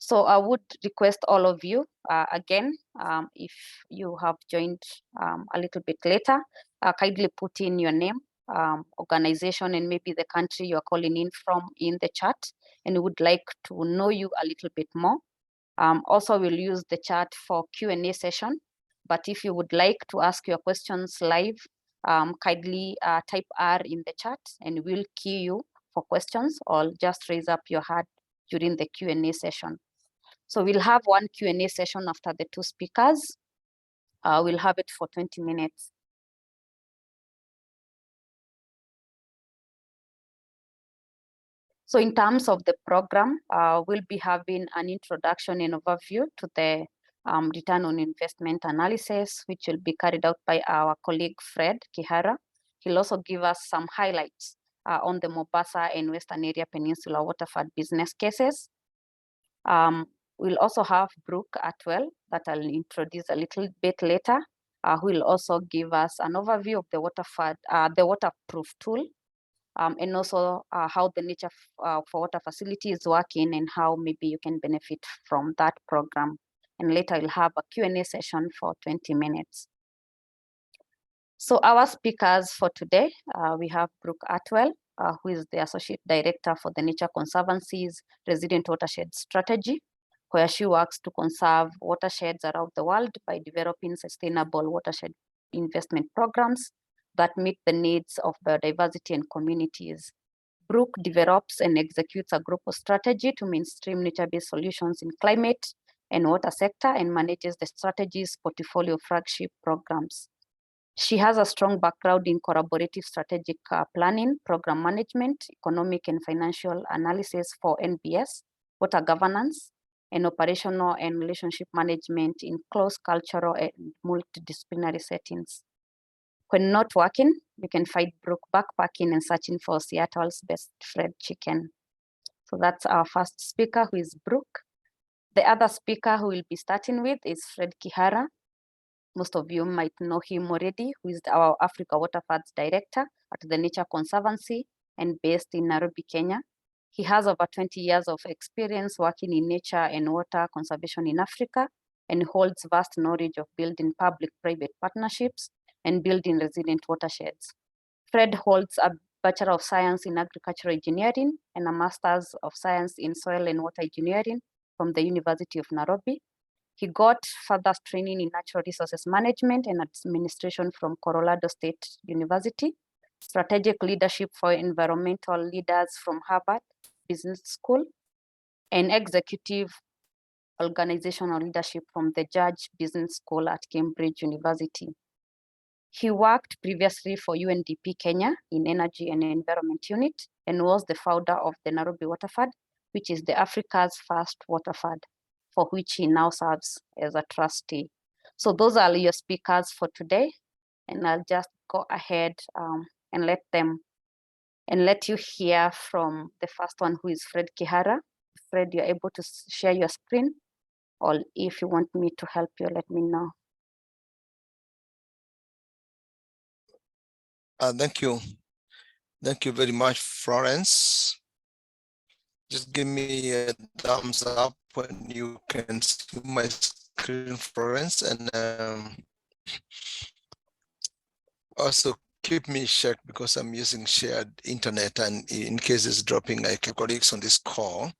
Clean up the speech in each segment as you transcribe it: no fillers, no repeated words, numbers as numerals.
So I would request all of you, again, if you have joined a little bit later, kindly put in your name, organization, and maybe the country you're calling in from in the chat, and we would like to know you a little bit more. Also, we'll use the chat for Q&A session, but if you would like to ask your questions live, kindly type R in the chat and we'll queue you for questions, or just raise up your hand during the Q&A session. So we'll have one Q&A session after the two speakers. We'll have it for 20 minutes. So in terms of the program, we'll be having an introduction and overview to the return on investment analysis, which will be carried out by our colleague, Fred Kihara. He'll also give us some highlights on the Mombasa and Western Area Peninsula Waterford business cases. We'll also have Brooke Atwell that I'll introduce a little bit later, who will also give us an overview of the Waterford, the waterproof tool, and also how the Nature for Water facility is working and how maybe you can benefit from that program. And later we'll have a Q&A session for 20 minutes. So our speakers for today, we have Brooke Atwell, who is the Associate Director for the Nature Conservancy's Resilient Watershed Strategy, where she works to conserve watersheds around the world by developing sustainable watershed investment programs that meet the needs of biodiversity and communities. Brooke develops and executes a global strategy to mainstream nature-based solutions in climate and water sector and manages the strategy's portfolio flagship programs. She has a strong background in collaborative strategic planning, program management, economic and financial analysis for NBS, water governance, and operational and relationship management in close cultural and multidisciplinary settings. When not working, you can find Brooke backpacking and searching for Seattle's best fried chicken. So that's our first speaker, who is Brooke. The other speaker who we'll be starting with is Fred Kihara. Most of you might know him already, who is our Africa Waterford's Director at the Nature Conservancy and based in Nairobi, Kenya. He has over 20 years of experience working in nature and water conservation in Africa and holds vast knowledge of building public-private partnerships and building resilient watersheds. Fred holds a Bachelor of Science in Agricultural Engineering and a Master's of Science in Soil and Water Engineering from the University of Nairobi. He got further training in Natural Resources Management and Administration from Colorado State University, Strategic Leadership for Environmental Leaders from Harvard Business School, and Executive Organizational Leadership from the Judge Business School at Cambridge University. He worked previously for UNDP Kenya in Energy and Environment Unit and was the founder of the Nairobi Waterford, which is the Africa's first waterford, for which he now serves as a trustee. So those are your speakers for today, and I'll just go ahead and let you hear from the first one, who is Fred Kihara. Fred, you're able to share your screen, or if you want me to help you, let me know. Thank you. Thank you very much, Florence. Just give me a thumbs up when you can see my screen, Florence, and also keep me checked because I'm using shared internet, and in case it's dropping, I keep colleagues on this call.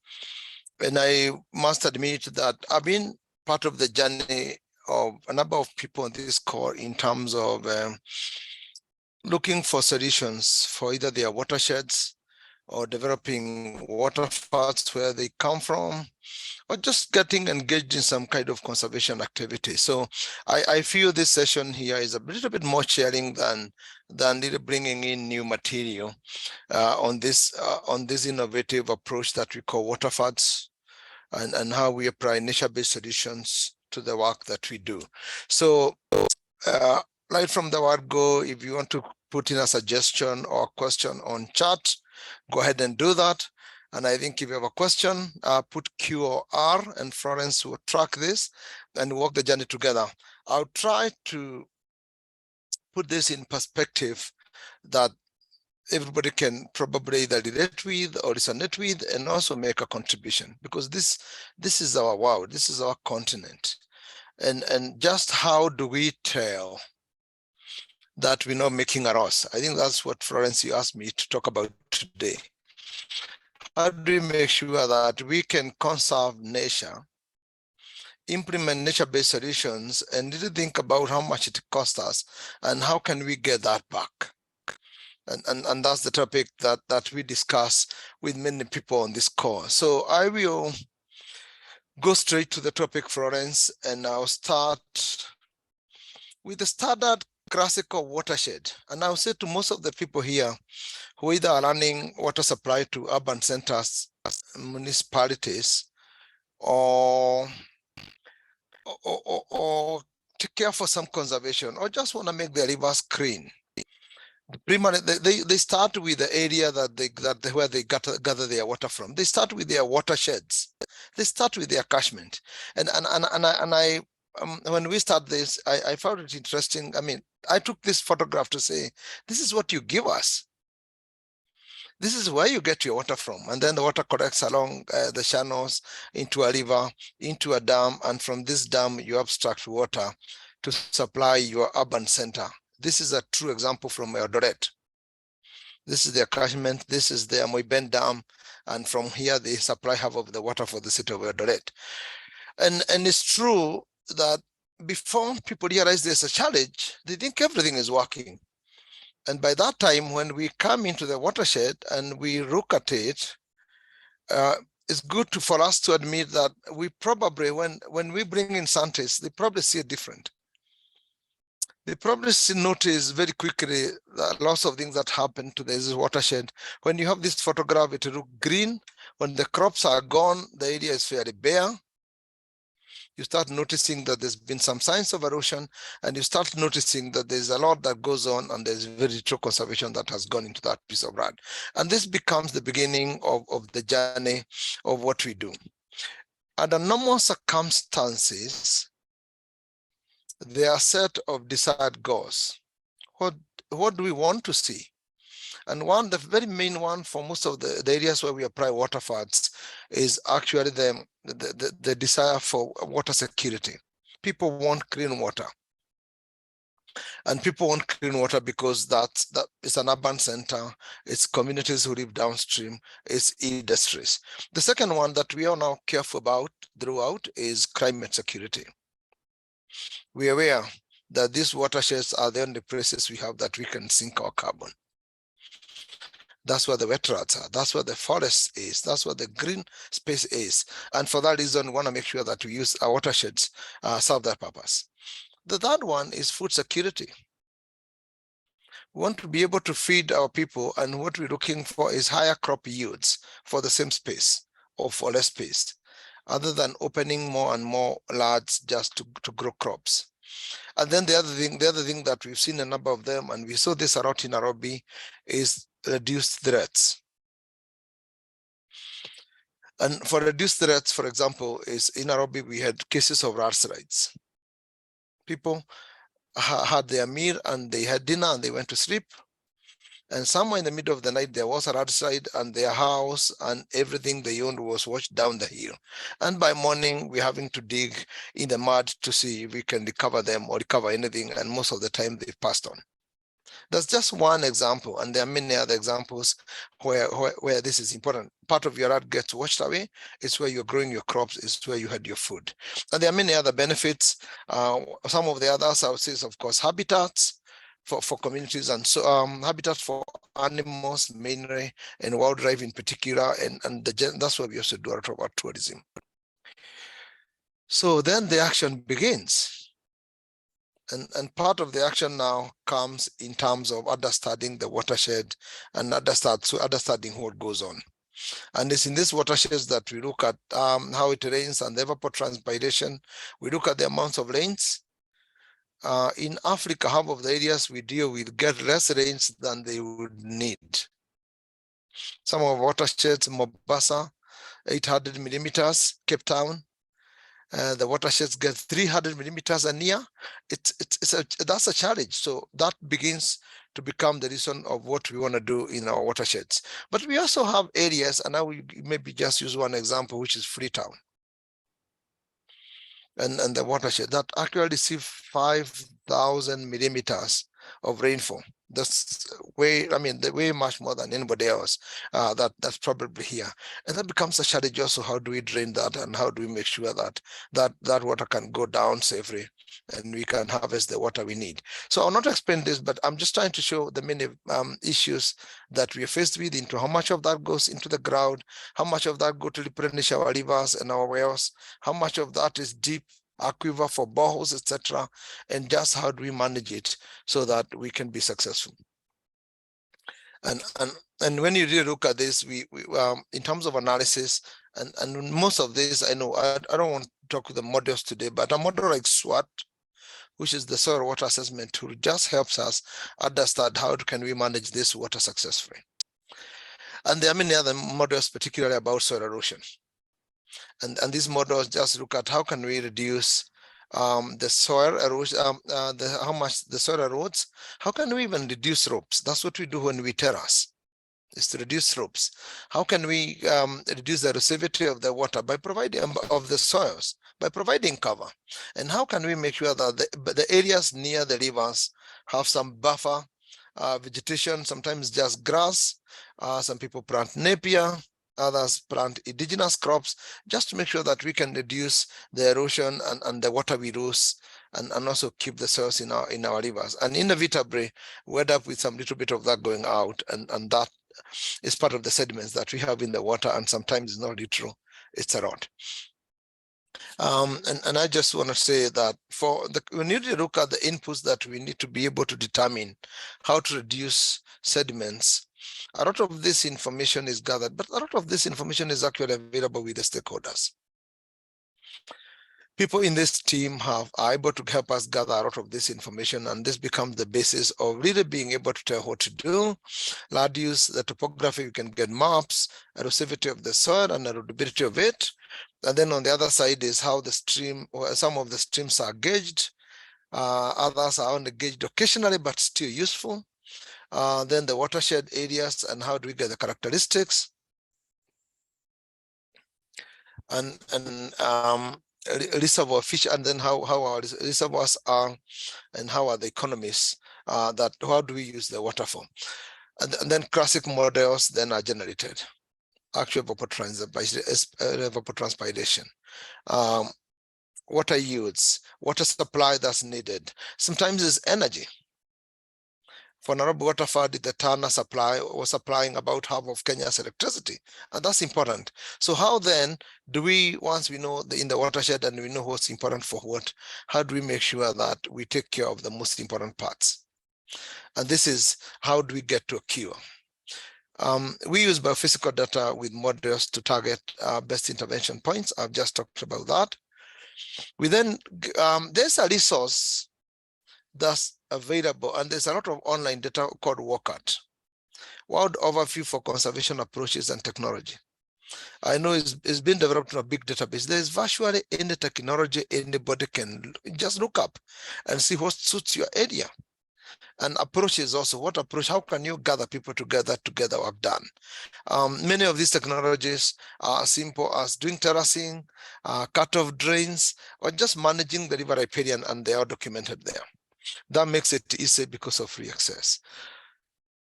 And I must admit that I've been part of the journey of a number of people on this call in terms of looking for solutions for either their watersheds or developing waterfalls where they come from, or just getting engaged in some kind of conservation activity. So I feel this session here is a little bit more sharing than really bringing in new material on this innovative approach that we call waterfalls, and how we apply nature-based solutions to the work that we do. So right from the word go, if you want to put in a suggestion or question on chat, go ahead and do that. And I think if you have a question, put Q or R, and Florence will track this and walk the journey together. I'll try to put this in perspective that everybody can probably either relate with or resonate with, and also make a contribution, because this is our world, this is our continent. And just how do we tell that we're not making a loss? I think that's what, Florence, you asked me to talk about today. How do we make sure that we can conserve nature, implement nature-based solutions, and really think about how much it costs us and how can we get that back? And that's the topic that we discuss with many people on this call. So I will go straight to the topic, Florence, and I'll start with the standard classical watershed. And I'll say to most of the people here who either are running water supply to urban centers, municipalities, or take care for some conservation, or just want to make their rivers clean. They start with the area where they gather their water from. They start with their watersheds. They start with their catchment. And I when we start this, I found it interesting. I mean, I took this photograph to say, this is what you give us. This is where you get your water from. And then the water collects along the channels into a river, into a dam. And from this dam, you abstract water to supply your urban center. This is a true example from Eldoret. This is their catchment. This is their Moiben Dam. And from here, they supply half of the water for the city of Eldoret. And it's true that before people realize there's a challenge, they think everything is working. And by that time, when we come into the watershed and we look at it, it's good for us to admit that we probably, when we bring in scientists, they probably see it different. They probably notice very quickly that lots of things that happen to this watershed. When you have this photograph, it looks green. When the crops are gone, the area is fairly bare. You start noticing that there's been some signs of erosion, and you start noticing that there's a lot that goes on, and there's very little conservation that has gone into that piece of land. And this becomes the beginning of the journey of what we do. Under normal circumstances, there are a set of desired goals. What do we want to see? And the very main one for most of the areas where we apply water funds is actually the desire for water security. People want clean water. And people want clean water because that is an urban center, it's communities who live downstream, it's industries. The second one that we are now careful about throughout is climate security. We are aware that these watersheds are the only places we have that we can sink our carbon. That's where the wetlands are. That's where the forest is. That's where the green space is. And for that reason, we want to make sure that we use our watersheds serve that purpose. The third one is food security. We want to be able to feed our people, and what we're looking for is higher crop yields for the same space or for less space, other than opening more and more lands just to grow crops. And then the other thing that we've seen a number of them, and we saw this a lot in Nairobi, is reduced threats. And for reduced threats, for example, is in Nairobi, we had cases of landslides. People had their meal and they had dinner and they went to sleep. And somewhere in the middle of the night, there was a landslide and their house and everything they owned was washed down the hill. And by morning, we're having to dig in the mud to see if we can recover them or recover anything. And most of the time, they've passed on. That's just one example, and there are many other examples where this is important. Part of your land gets washed away. It's where you're growing your crops. It's where you had your food. And there are many other benefits. Some of the others I would say is, of course, habitats for communities, and so habitats for animals mainly, and wildlife in particular, and that's why we also do a lot about tourism. So then the action begins. And part of the action now comes in terms of understanding the watershed and understanding what goes on. And it's in these watersheds that we look at how it rains and the evapotranspiration. We look at the amounts of rains. In Africa, half of the areas we deal with get less rains than they would need. Some of our watersheds, Mombasa, 800 millimeters, Cape Town, The watersheds get 300 millimeters a year. That's a challenge. So that begins to become the reason of what we want to do in our watersheds. But we also have areas, and I will maybe just use one example, which is Freetown. And the watershed that actually receive 5,000 millimeters of rainfall. That's way, I mean, the way much more than anybody else that's probably here. And that becomes a challenge also. How do we drain that, and how do we make sure that that water can go down safely and we can harvest the water we need? So I'll not explain this, but I'm just trying to show the many issues that we are faced with, into how much of that goes into the ground, how much of that go to replenish our rivers and our wells, how much of that is deep aquifer for boreholes, etc., and just how do we manage it so that we can be successful. And when you really look at this, we in terms of analysis, and most of this, I know I don't want to talk with the models today, but a model like SWOT, which is the soil water assessment tool, just helps us understand how can we manage this water successfully. And there are many other models, particularly about soil erosion. And these models just look at how can we reduce the soil erosion, how much the soil erodes. How can we even reduce slopes? That's what we do when we terrace, is to reduce slopes. How can we reduce the erosivity of the water by providing of the soils, by providing cover? And how can we make sure that the areas near the rivers have some buffer vegetation, sometimes just grass, some people plant napier, others plant indigenous crops, just to make sure that we can reduce the erosion and the water we lose, and also keep the soils in our rivers. And inevitably, we end up with some little bit of that going out, and that is part of the sediments that we have in the water, and sometimes it's not literal, it's a lot. And I just want to say that we need to look at the inputs that we need to be able to determine how to reduce sediments. A lot of this information is gathered, but a lot of this information is actually available with the stakeholders. People in this team are able to help us gather a lot of this information, and this becomes the basis of really being able to tell what to do. Land use, the topography, you can get maps, erosivity of the soil and erodibility of it. And then on the other side is how the stream, or some of the streams are gauged. Others are only gauged occasionally, but still useful. Then the watershed areas and how do we get the characteristics. And reservoir fish, and then how our reservoirs are, and how are the economies that how do we use the water for. And then classic models then are generated. Actual evapotranspiration, water yields, water supply that's needed. Sometimes it's energy. For Nairobi Water Fund, the Tana supply was supplying about half of Kenya's electricity, and that's important. So how then do we, once we know in the watershed and we know what's important for what, how do we make sure that we take care of the most important parts? And this is how do we get to a cure? We use biophysical data with models to target best intervention points. I've just talked about that. We then, there's a resource that's available, and there's a lot of online data called WOCAT, World Overview for Conservation Approaches and Technology. I know it's been developed in a big database. There's virtually any technology anybody can just look up and see what suits your area. And approaches also, what approach, how can you gather people together to get the work done? Many of these technologies are simple as doing terracing, cut-off drains, or just managing the river riparian, and they are documented there. That makes it easy because of free access.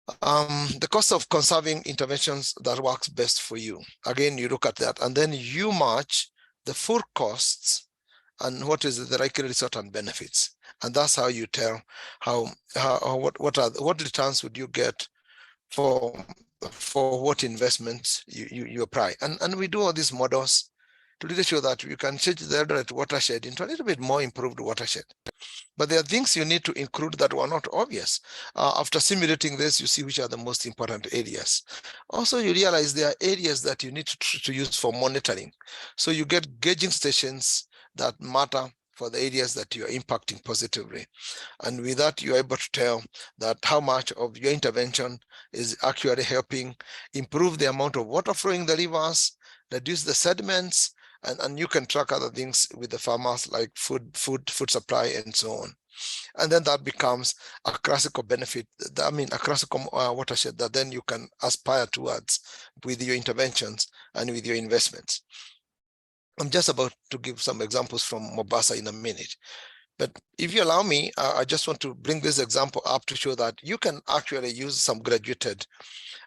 The cost of conserving interventions that works best for you. Again, you look at that, and then you match the full costs and what is the likely result and benefits. And that's how you tell what returns would you get for what investments you apply. And we do all these models to really show that you can change the Eldoret watershed into a little bit more improved watershed. But there are things you need to include that were not obvious. After simulating this, you see which are the most important areas. Also, you realize there are areas that you need to use for monitoring. So you get gauging stations that matter for the areas that you are impacting positively. And with that, you're able to tell that how much of your intervention is actually helping improve the amount of water flowing the rivers, reduce the sediments, and you can track other things with the farmers like food supply and so on. And then that becomes a classical benefit, a classical watershed that then you can aspire towards with your interventions and with your investments. I'm just about to give some examples from Mombasa in a minute. But if you allow me, I just want to bring this example up to show that you can actually use some graduated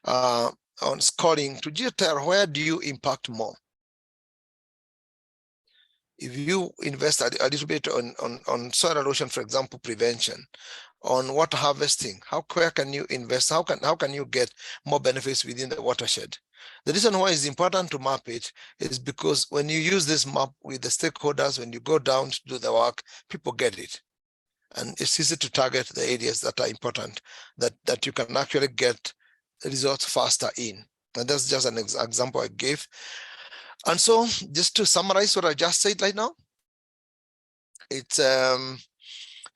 on scoring to just tell where do you impact more. If you invest a little bit on soil erosion, for example, prevention, on water harvesting, where can you invest? How can you get more benefits within the watershed? The reason why it's important to map it is because when you use this map with the stakeholders, when you go down to do the work, people get it. And it's easy to target the areas that are important, that you can actually get results faster in. And that's just an example I gave. And so just to summarize what I just said right now, it's to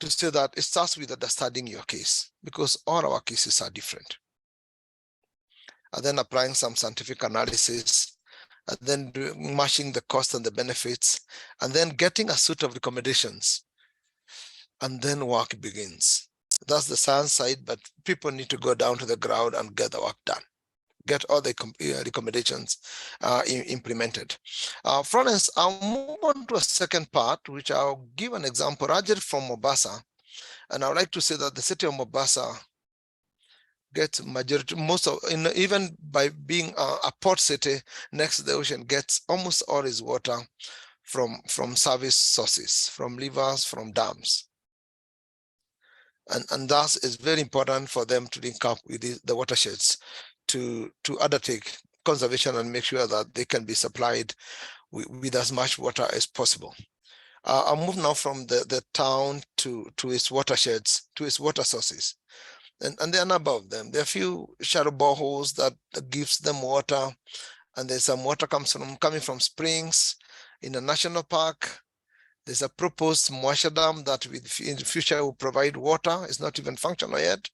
say that it starts with understanding your case, because all our cases are different. And then applying some scientific analysis, and then matching the cost and the benefits, and then getting a suite of recommendations. And then work begins. That's the science side, but people need to go down to the ground and get the work done, get all the recommendations implemented. Florence, I'll move on to a second part, which I'll give an example, Rajat from Mombasa. And I would like to say that the city of Mombasa gets majority, even by being a port city next to the ocean, gets almost all its water from service sources, from rivers, from dams. And thus it's very important for them to link up with the watersheds to undertake conservation and make sure that they can be supplied with as much water as possible. I'll move now from the town to its watersheds, to its water sources. And there are a number of them. There are a few shallow boreholes that gives them water, and there's some water coming from springs in a national park. There's a proposed Mwasha Dam that in the future will provide water. It's not even functional yet.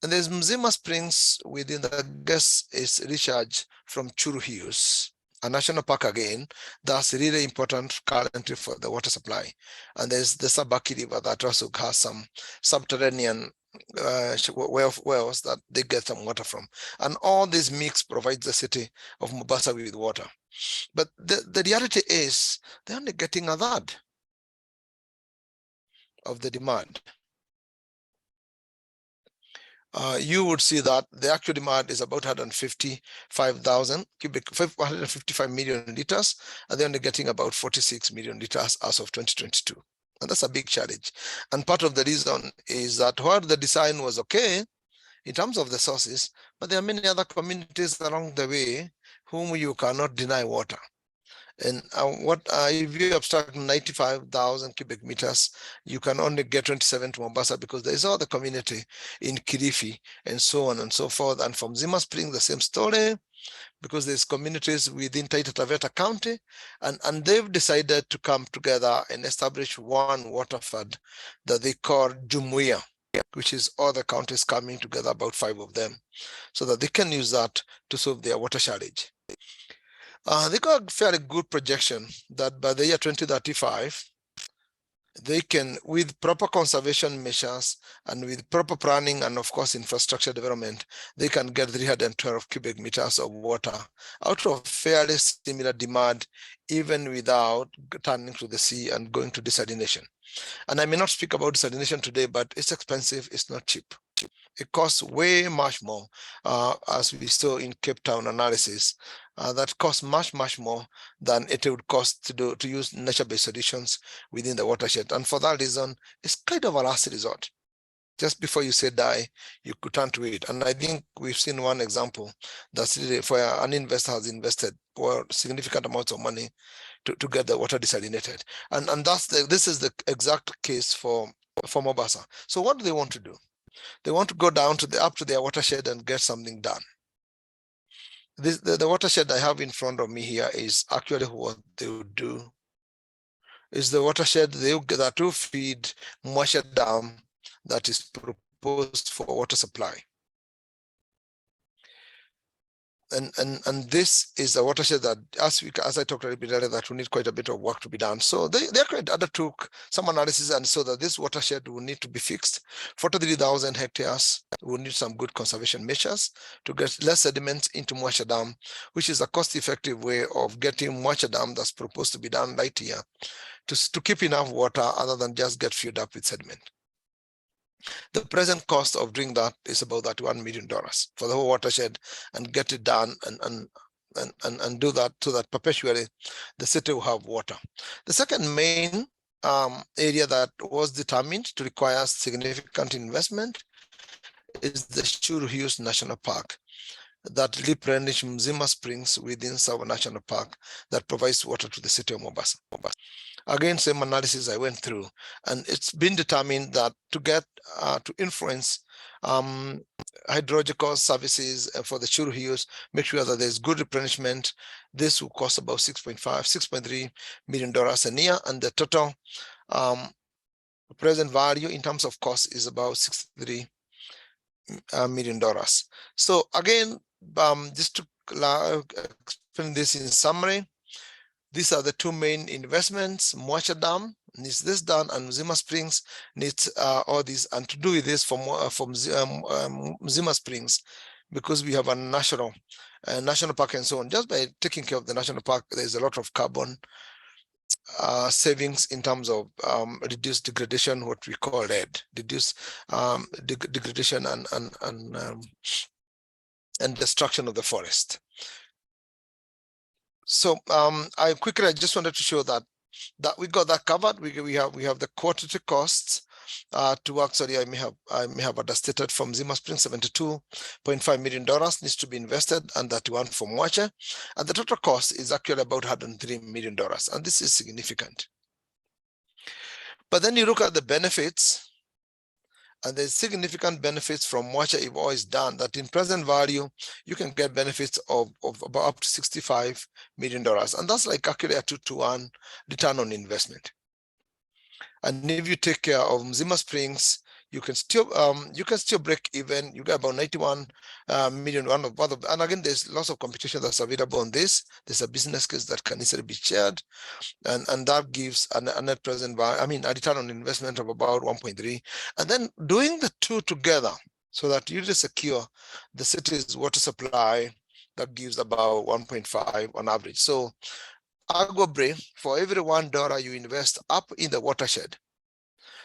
And there's Mzima Springs within the gas is recharge from Churu Hills, a national park again. That's really important currently for the water supply. And there's the Sabaki River that also has some subterranean wells that they get some water from. And all this mix provides the city of Mombasa with water. But the reality is they're only getting a third of the demand. You would see that the actual demand is about 155 million liters, and they're only getting about 46 million liters as of 2022. And that's a big challenge. And part of the reason is that while the design was okay in terms of the sources, but there are many other communities along the way whom you cannot deny water. And if you abstract 95,000 cubic meters, you can only get 27 to Mombasa because there is all the community in Kilifi and so on and so forth. And from Zima Spring, the same story, because there's communities within Taita Taveta County, and they've decided to come together and establish one water fund that they call Jumuia, which is all the counties coming together, about 5 of them, so that they can use that to solve their water shortage. They got a fairly good projection that by the year 2035, they can, with proper conservation measures and with proper planning and of course infrastructure development, they can get 312 cubic meters of water out of fairly similar demand, even without turning to the sea and going to desalination. And I may not speak about desalination today, but it's expensive, it's not cheap. It costs way much more, as we saw in Cape Town analysis, that costs much more than it would cost to use nature-based solutions within the watershed. And for that reason, it's kind of a last resort. Just before you say die, you could turn to it. And I think we've seen one example that's really where an investor has invested significant amounts of money to get the water desalinated. And this is the exact case for Mombasa. So what do they want to do? They want to go down to up to their watershed and get something done. The watershed I have in front of me here is actually what they would do. Is the watershed they will get to feed Mwasha Dam that is proposed for water supply. and this is a watershed that, as I talked a little bit earlier, that we need quite a bit of work to be done. So they undertook some analysis and saw that this watershed will need to be fixed. 43,000 hectares will need some good conservation measures to get less sediment into Mwasha Dam, which is a cost-effective way of getting Mwasha Dam that's proposed to be done right here to keep enough water other than just get filled up with sediment. The present cost of doing that is about that $1 million for the whole watershed, and get it done and do that so that perpetually the city will have water. The second main area that was determined to require significant investment is the Shuru Hills National Park that replenish Mzima Springs within Tsavo National Park that provides water to the city of Mombasa. Again, same analysis I went through, and it's been determined that to get to influence hydrological services for the Shuru Hills, make sure that there's good replenishment. This will cost about $6.3 million a year, and the total present value in terms of cost is about $63 million. So again, just to explain this in summary, these are the two main investments. Mwasha Dam needs this done, and Mzima Springs needs all these. And to do with this from Mzima Springs, because we have a national park and so on, just by taking care of the national park, there's a lot of carbon savings in terms of reduced degradation, what we call RED, reduced degradation and destruction of the forest. So I just wanted to show that we got that covered. We have the quantity costs to work. Sorry, I may have understated. From Mzima Springs, $72.5 million needs to be invested, and that one for Mwasha, and the total cost is actually about $103 million, and this is significant. But then you look at the benefits, and there's significant benefits from Mwasha if all is done, that in present value, you can get benefits of about up to $65 million. And that's like actually a 2-to-1 return on investment. And if you take care of Mzima Springs, you can still break even. You get about 91 million. And again, there's lots of competition that's available on this. There's a business case that can easily be shared, and that gives a net present value, a return on investment of about 1.3. And then doing the two together so that you just secure the city's water supply, that gives about 1.5 on average. So arguably, for every $1 you invest up in the watershed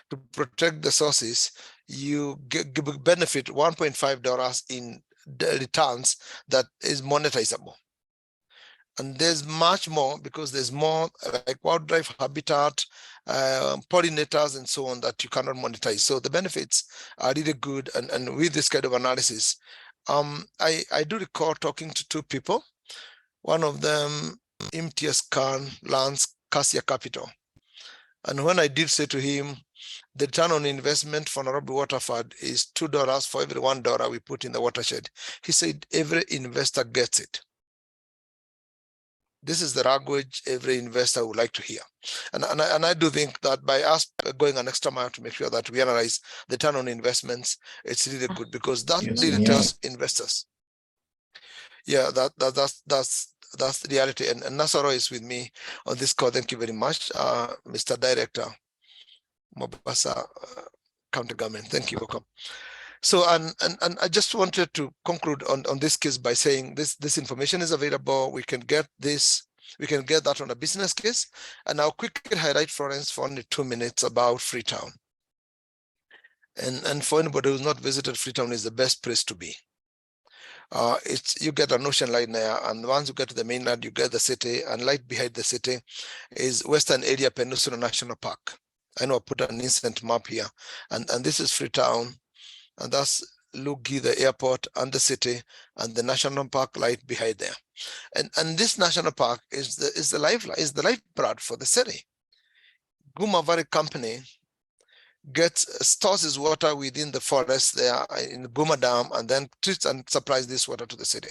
to protect the sources, you benefit $1.5 in the returns that is monetizable. And there's much more, because there's more like wildlife habitat, pollinators, and so on that you cannot monetize. So the benefits are really good. And with this kind of analysis, I do recall talking to two people. One of them, Imtiaz Khan, Lance Cassia Capital. And when I did say to him, the return on investment for Nairobi Waterford is $2 for every $1 we put in the watershed, he said every investor gets it. This is the language every investor would like to hear. And I do think that by us going an extra mile to make sure that we analyze the return on investments, it's really good, because that really tells investors. Yeah, that's the reality. And Nasaro is with me on this call. Thank you very much, Mr. Director, Mombasa County Government. Thank you. Welcome. So, and I just wanted to conclude on this case by saying this information is available. We can get this, we can get that on a business case. And I'll quickly highlight, Florence, for only 2 minutes about Freetown. And for anybody who's not visited, Freetown is the best place to be. You get an ocean line there, and once you get to the mainland, you get the city, and right behind the city is Western Area Peninsula National Park. I know I put an instant map here, and this is Freetown, and that's Lugi, the airport, and the city, and the national park right behind there. And this national park is the lifeblood for the city. Guma Valley Company stores its water within the forest there in Guma Dam, and then treats and supplies this water to the city.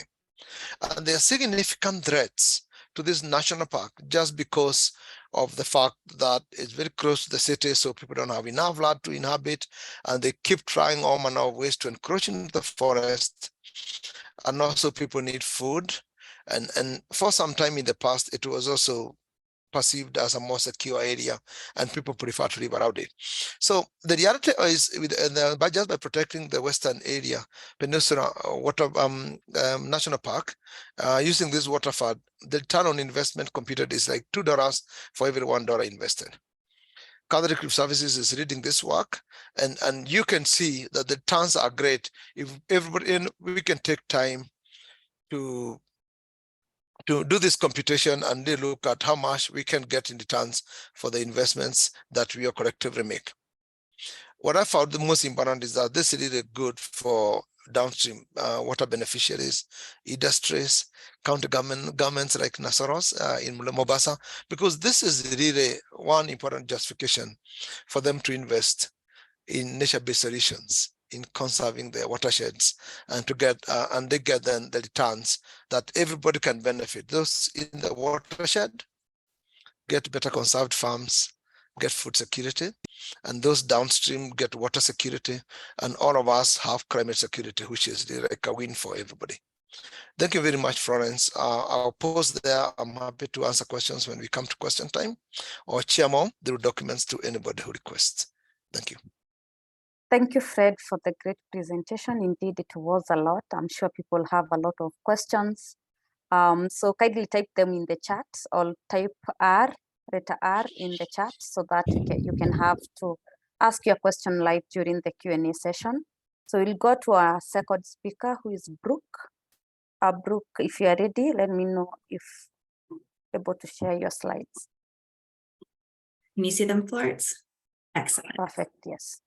And there are significant threats to this national park just because of the fact that it's very close to the city, so people don't have enough land to inhabit, and they keep trying all manner of ways to encroach into the forest and also people need food. And for some time in the past, it was also perceived as a more secure area, and people prefer to live around it. So the reality is, just by protecting the western area, Peninsula National Park, using this water fund, the return on investment computed is like $2 for every $1 invested. Catholic Reef Services is reading this work, and you can see that the returns are great. If everybody, we can take time to do this computation and they look at how much we can get in returns for the investments that we are collectively make. What I found the most important is that this is really good for downstream water beneficiaries, industries, county governments like Nasaros in Mombasa, because this is really one important justification for them to invest in nature-based solutions, in conserving their watersheds, and to get and they get then the returns that everybody can benefit. Those in the watershed get better conserved farms, get food security, and those downstream get water security, and all of us have climate security, which is like a win for everybody. Thank you very much, Florence. I'll pause there. I'm happy to answer questions when we come to question time, or share more through documents to anybody who requests. Thank you. Thank you, Fred, for the great presentation. Indeed, it was a lot. I'm sure people have a lot of questions. So kindly type them in the chat, or type letter R in the chat, so that you can have to ask your question live during the Q&A session. So we'll go to our second speaker, who is Brooke. Brooke, if you are ready, let me know if you're able to share your slides. Can you see them, Florence? Excellent. Perfect, yes.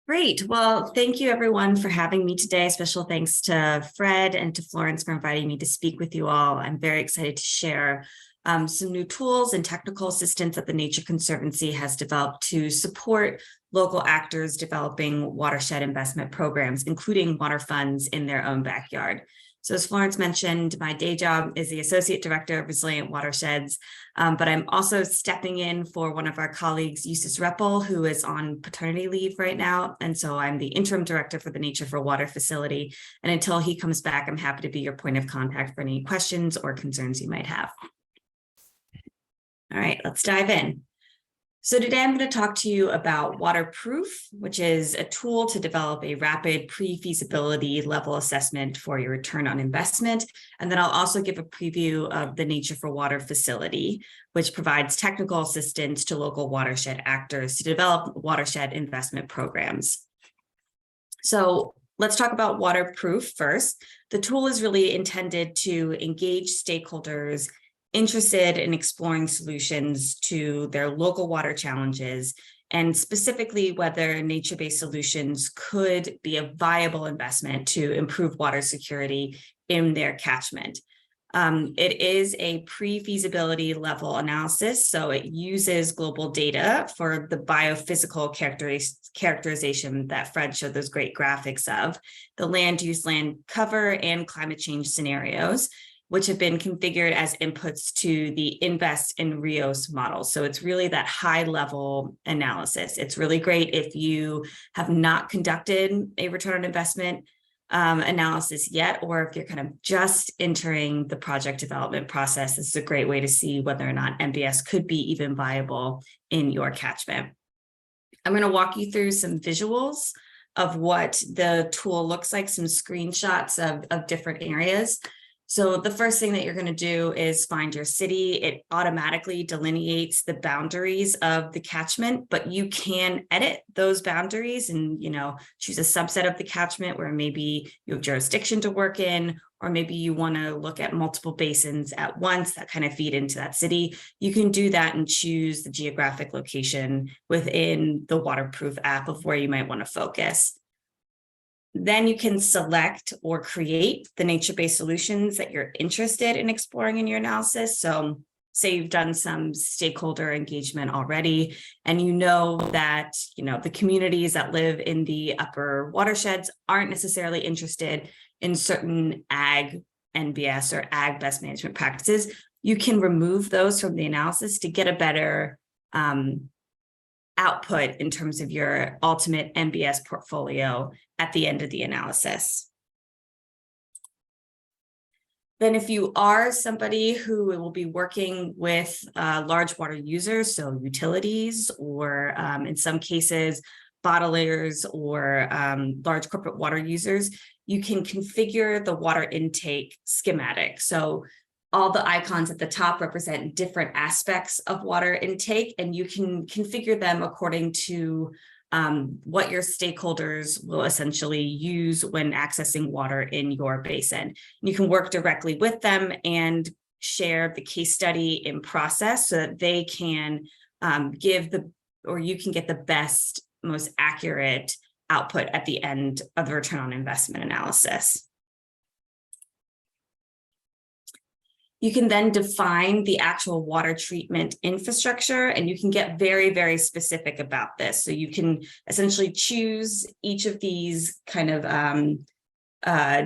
Great. Well, thank you everyone for having me today. Special thanks to Fred and to Florence for inviting me to speak with you all. I'm very excited to share some new tools and technical assistance that the Nature Conservancy has developed to support local actors developing watershed investment programs, including water funds in their own backyard. So as Florence mentioned, my day job is the Associate Director of Resilient Watersheds, but I'm also stepping in for one of our colleagues, Eustace Reppel, who is on paternity leave right now. And so I'm the Interim Director for the Nature for Water facility. And until he comes back, I'm happy to be your point of contact for any questions or concerns you might have. All right, let's dive in. So today I'm going to talk to you about Waterproof, which is a tool to develop a rapid pre-feasibility level assessment for your return on investment. And then I'll also give a preview of the Nature for Water facility, which provides technical assistance to local watershed actors to develop watershed investment programs. So let's talk about Waterproof first. The tool is really intended to engage stakeholders interested in exploring solutions to their local water challenges, and specifically whether nature-based solutions could be a viable investment to improve water security in their catchment. It is a pre-feasibility level analysis, so it uses global data for the biophysical characterization that Fred showed those great graphics of, the land use, land cover, and climate change scenarios, which have been configured as inputs to the Invest in Rios model. So it's really that high level analysis. It's really great if you have not conducted a return on investment analysis yet, or if you're kind of just entering the project development process. This is a great way to see whether or not NBS could be even viable in your catchment. I'm going to walk you through some visuals of what the tool looks like, some screenshots of different areas. So the first thing that you're going to do is find your city. It automatically delineates the boundaries of the catchment, but you can edit those boundaries and, choose a subset of the catchment where maybe you have jurisdiction to work in, or maybe you want to look at multiple basins at once that kind of feed into that city. You can do that and choose the geographic location within the Waterproof app of where you might want to focus. Then you can select or create the nature-based solutions that you're interested in exploring in your analysis. So say you've done some stakeholder engagement already, and you know that the communities that live in the upper watersheds aren't necessarily interested in certain ag NBS or ag best management practices. You can remove those from the analysis to get a better output in terms of your ultimate NBS portfolio at the end of the analysis. Then if you are somebody who will be working with large water users, so utilities, or in some cases, bottlers or large corporate water users, you can configure the water intake schematic. So all the icons at the top represent different aspects of water intake, and you can configure them according to what your stakeholders will essentially use when accessing water in your basin. You can work directly with them and share the case study in process so that they can you can get the best, most accurate output at the end of the return on investment analysis. You can then define the actual water treatment infrastructure, and you can get very, very specific about this. So you can essentially choose each of these kind of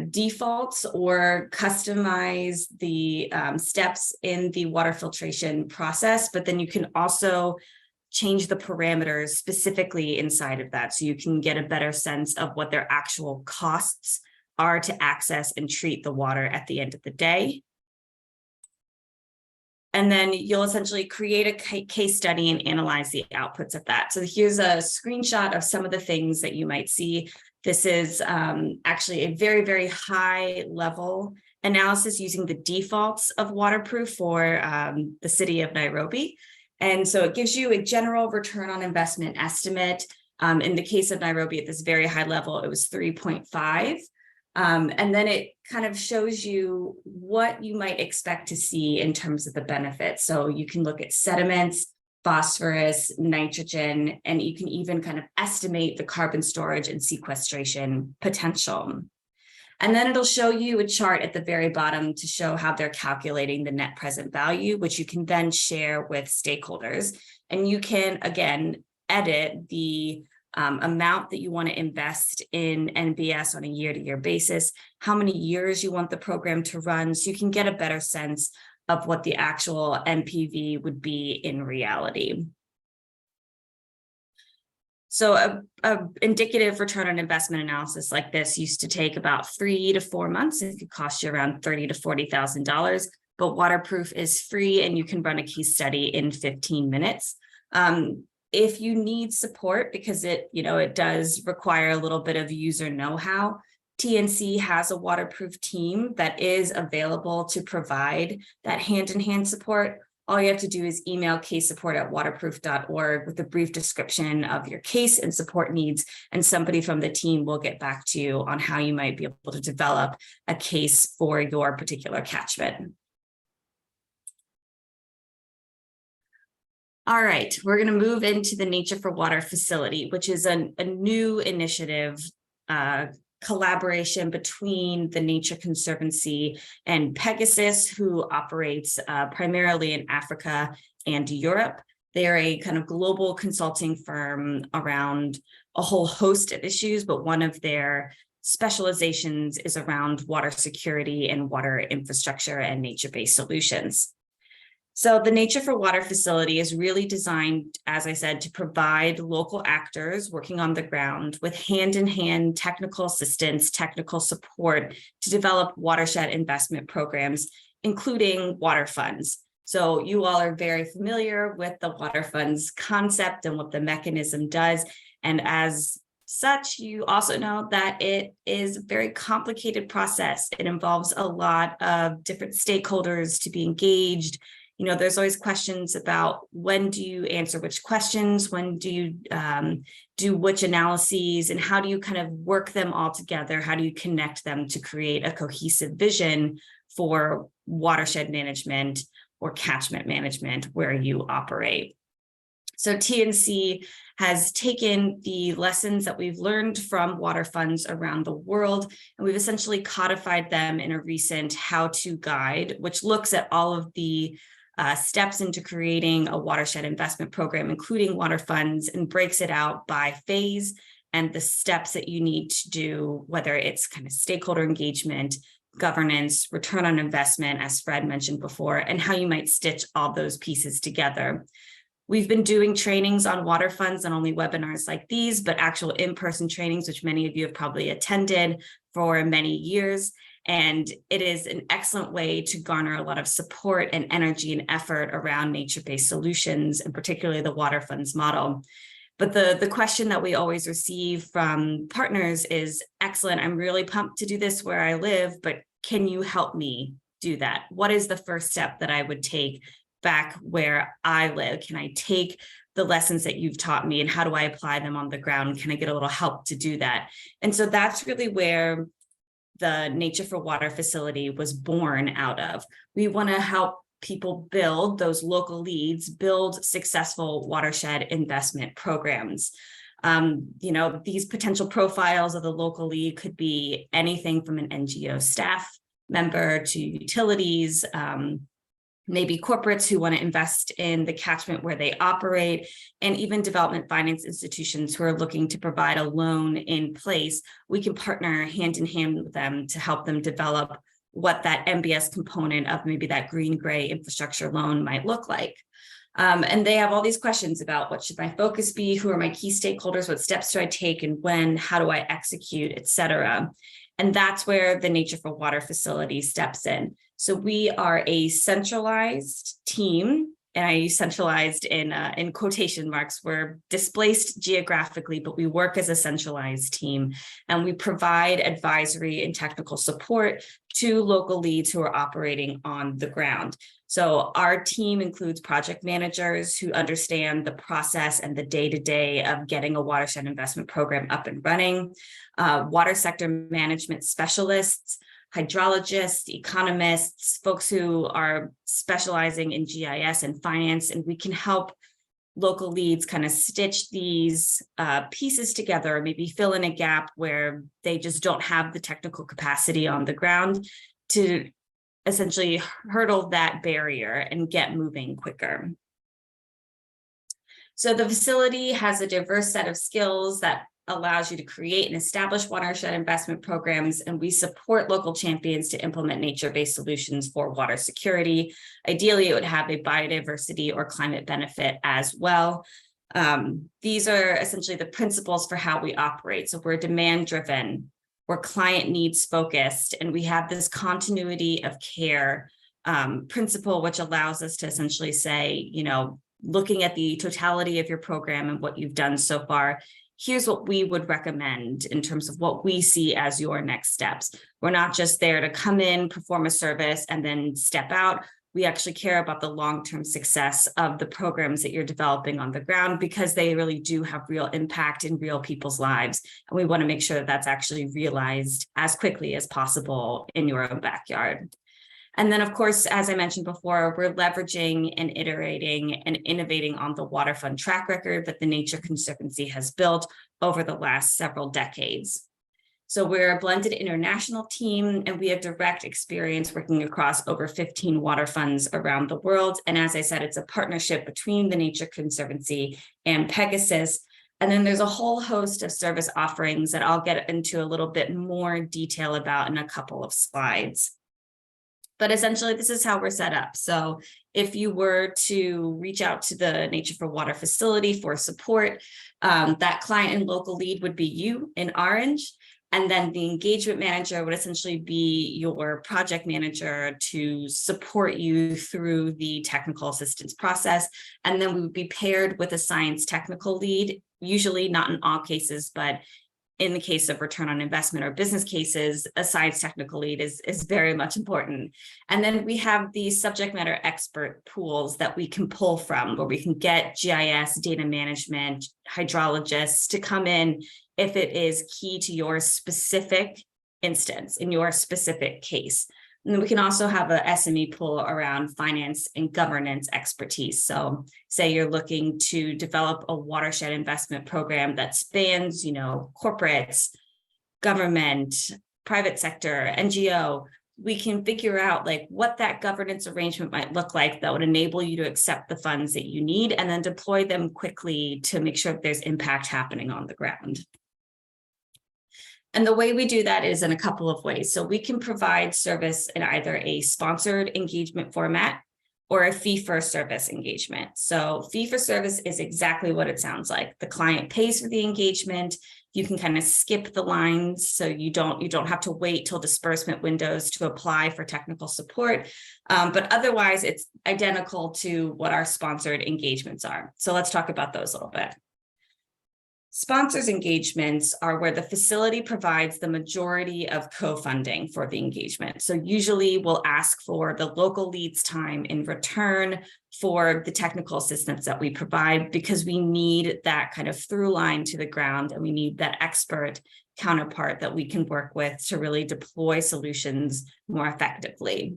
defaults or customize the steps in the water filtration process, but then you can also change the parameters specifically inside of that. So you can get a better sense of what their actual costs are to access and treat the water at the end of the day. And then you'll essentially create a case study and analyze the outputs of that. So here's a screenshot of some of the things that you might see. This is actually a very, very high level analysis using the defaults of waterproof for the city of Nairobi. And so it gives you a general return on investment estimate. In the case of Nairobi at this very high level, it was 3.5. And then it kind of shows you what you might expect to see in terms of the benefits. So you can look at sediments, phosphorus, nitrogen, and you can even kind of estimate the carbon storage and sequestration potential. And then it'll show you a chart at the very bottom to show how they're calculating the net present value, which you can then share with stakeholders. And you can, again, edit the amount that you want to invest in NBS on a year-to-year basis, how many years you want the program to run, so you can get a better sense of what the actual NPV would be in reality. So a indicative return on investment analysis like this used to take about 3 to 4 months. It could cost you around $30,000 to $40,000, but Waterproof is free and you can run a case study in 15 minutes. If you need support, because it does require a little bit of user know-how, TNC has a Waterproof team that is available to provide that hand-in-hand support. All you have to do is email casesupport@waterproof.org with a brief description of your case and support needs, and somebody from the team will get back to you on how you might be able to develop a case for your particular catchment. All right, we're going to move into the Nature for Water facility, which is a new initiative collaboration between the Nature Conservancy and Pegasus, who operates primarily in Africa and Europe. They're a kind of global consulting firm around a whole host of issues, but one of their specializations is around water security and water infrastructure and nature-based solutions. So the Nature for Water facility is really designed, as I said, to provide local actors working on the ground with hand-in-hand technical assistance, technical support to develop watershed investment programs, including water funds. So you all are very familiar with the water funds concept and what the mechanism does. And as such, you also know that it is a very complicated process. It involves a lot of different stakeholders to be engaged. There's always questions about when do you answer which questions, when do you do which analyses, and how do you kind of work them all together? How do you connect them to create a cohesive vision for watershed management or catchment management where you operate? So TNC has taken the lessons that we've learned from water funds around the world, and we've essentially codified them in a recent how-to guide, which looks at all of the steps into creating a watershed investment program, including water funds, and breaks it out by phase and the steps that you need to do, whether it's kind of stakeholder engagement, governance, return on investment, as Fred mentioned before, and how you might stitch all those pieces together. We've been doing trainings on water funds, not only webinars like these, but actual in-person trainings, which many of you have probably attended for many years. And it is an excellent way to garner a lot of support and energy and effort around nature-based solutions, and particularly the water funds model. But the question that we always receive from partners is, excellent, I'm really pumped to do this where I live, but can you help me do that? What is the first step that I would take back where I live? Can I take the lessons that you've taught me, and how do I apply them on the ground? Can I get a little help to do that? And so that's really where the Nature for Water facility was born out of. We want to help people build, those local leads, build successful watershed investment programs. These potential profiles of the local lead could be anything from an NGO staff member to utilities, maybe corporates who want to invest in the catchment where they operate, and even development finance institutions who are looking to provide a loan in place. We can partner hand in hand with them to help them develop what that MBS component of maybe that green-gray infrastructure loan might look like. And they have all these questions about, what should my focus be? Who are my key stakeholders? What steps do I take and when? How do I execute, et cetera? And that's where the Nature for Water facility steps in. So we are a centralized team, and I use centralized in quotation marks. We're displaced geographically, but we work as a centralized team, and we provide advisory and technical support to local leads who are operating on the ground. So our team includes project managers who understand the process and the day-to-day of getting a watershed investment program up and running, water sector management specialists, hydrologists, economists, folks who are specializing in GIS and finance, and we can help local leads kind of stitch these pieces together, maybe fill in a gap where they just don't have the technical capacity on the ground to essentially hurdle that barrier and get moving quicker. So the facility has a diverse set of skills that allows you to create and establish watershed investment programs, and we support local champions to implement nature-based solutions for water security. Ideally, it would have a biodiversity or climate benefit as well. These are essentially the principles for how we operate. So we're demand-driven, we're client needs focused, and we have this continuity of care principle, which allows us to essentially say, looking at the totality of your program and what you've done so far, here's what we would recommend in terms of what we see as your next steps. We're not just there to come in, perform a service, and then step out. We actually care about the long-term success of the programs that you're developing on the ground, because they really do have real impact in real people's lives. And we want to make sure that that's actually realized as quickly as possible in your own backyard. And then, of course, as I mentioned before, we're leveraging and iterating and innovating on the water fund track record that the Nature Conservancy has built over the last several decades. So we're a blended international team, and we have direct experience working across over 15 water funds around the world. And as I said, it's a partnership between the Nature Conservancy and Pegasus. And then there's a whole host of service offerings that I'll get into a little bit more detail about in a couple of slides. But essentially, this is how we're set up. So if you were to reach out to the Nature for Water facility for support, that client and local lead would be you in orange. And then the engagement manager would essentially be your project manager to support you through the technical assistance process. And then we would be paired with a science technical lead, usually not in all cases, but in the case of return on investment or business cases, a science technical lead is very much important. And then we have these subject matter expert pools that we can pull from, where we can get GIS, data management, hydrologists to come in if it is key to your specific instance, in your specific case. And then we can also have a SME pool around finance and governance expertise. So say you're looking to develop a watershed investment program that spans, corporates, government, private sector, NGO, we can figure out what that governance arrangement might look like that would enable you to accept the funds that you need and then deploy them quickly to make sure that there's impact happening on the ground. And the way we do that is in a couple of ways. So we can provide service in either a sponsored engagement format, or a fee-for-service engagement. So fee-for-service is exactly what it sounds like. The client pays for the engagement. You can kind of skip the lines, so you don't have to wait till disbursement windows to apply for technical support. But otherwise, it's identical to what our sponsored engagements are. So let's talk about those a little bit. Sponsors engagements are where the facility provides the majority of co-funding for the engagement. So usually we'll ask for the local leads time in return for the technical assistance that we provide, because we need that kind of through line to the ground, and we need that expert counterpart that we can work with to really deploy solutions more effectively.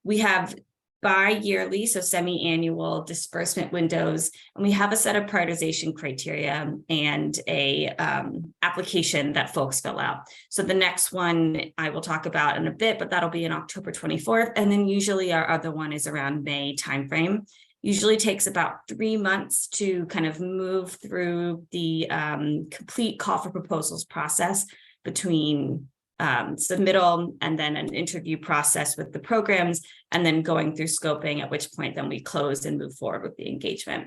We have bi-yearly, so semi-annual disbursement windows, and we have a set of prioritization criteria and a application that folks fill out. So the next one I will talk about in a bit, but that'll be in October 24th. And then usually our other one is around May timeframe. Usually takes about 3 months to kind of move through the complete call for proposals process between submittal and then an interview process with the programs, and then going through scoping, at which point then we close and move forward with the engagement.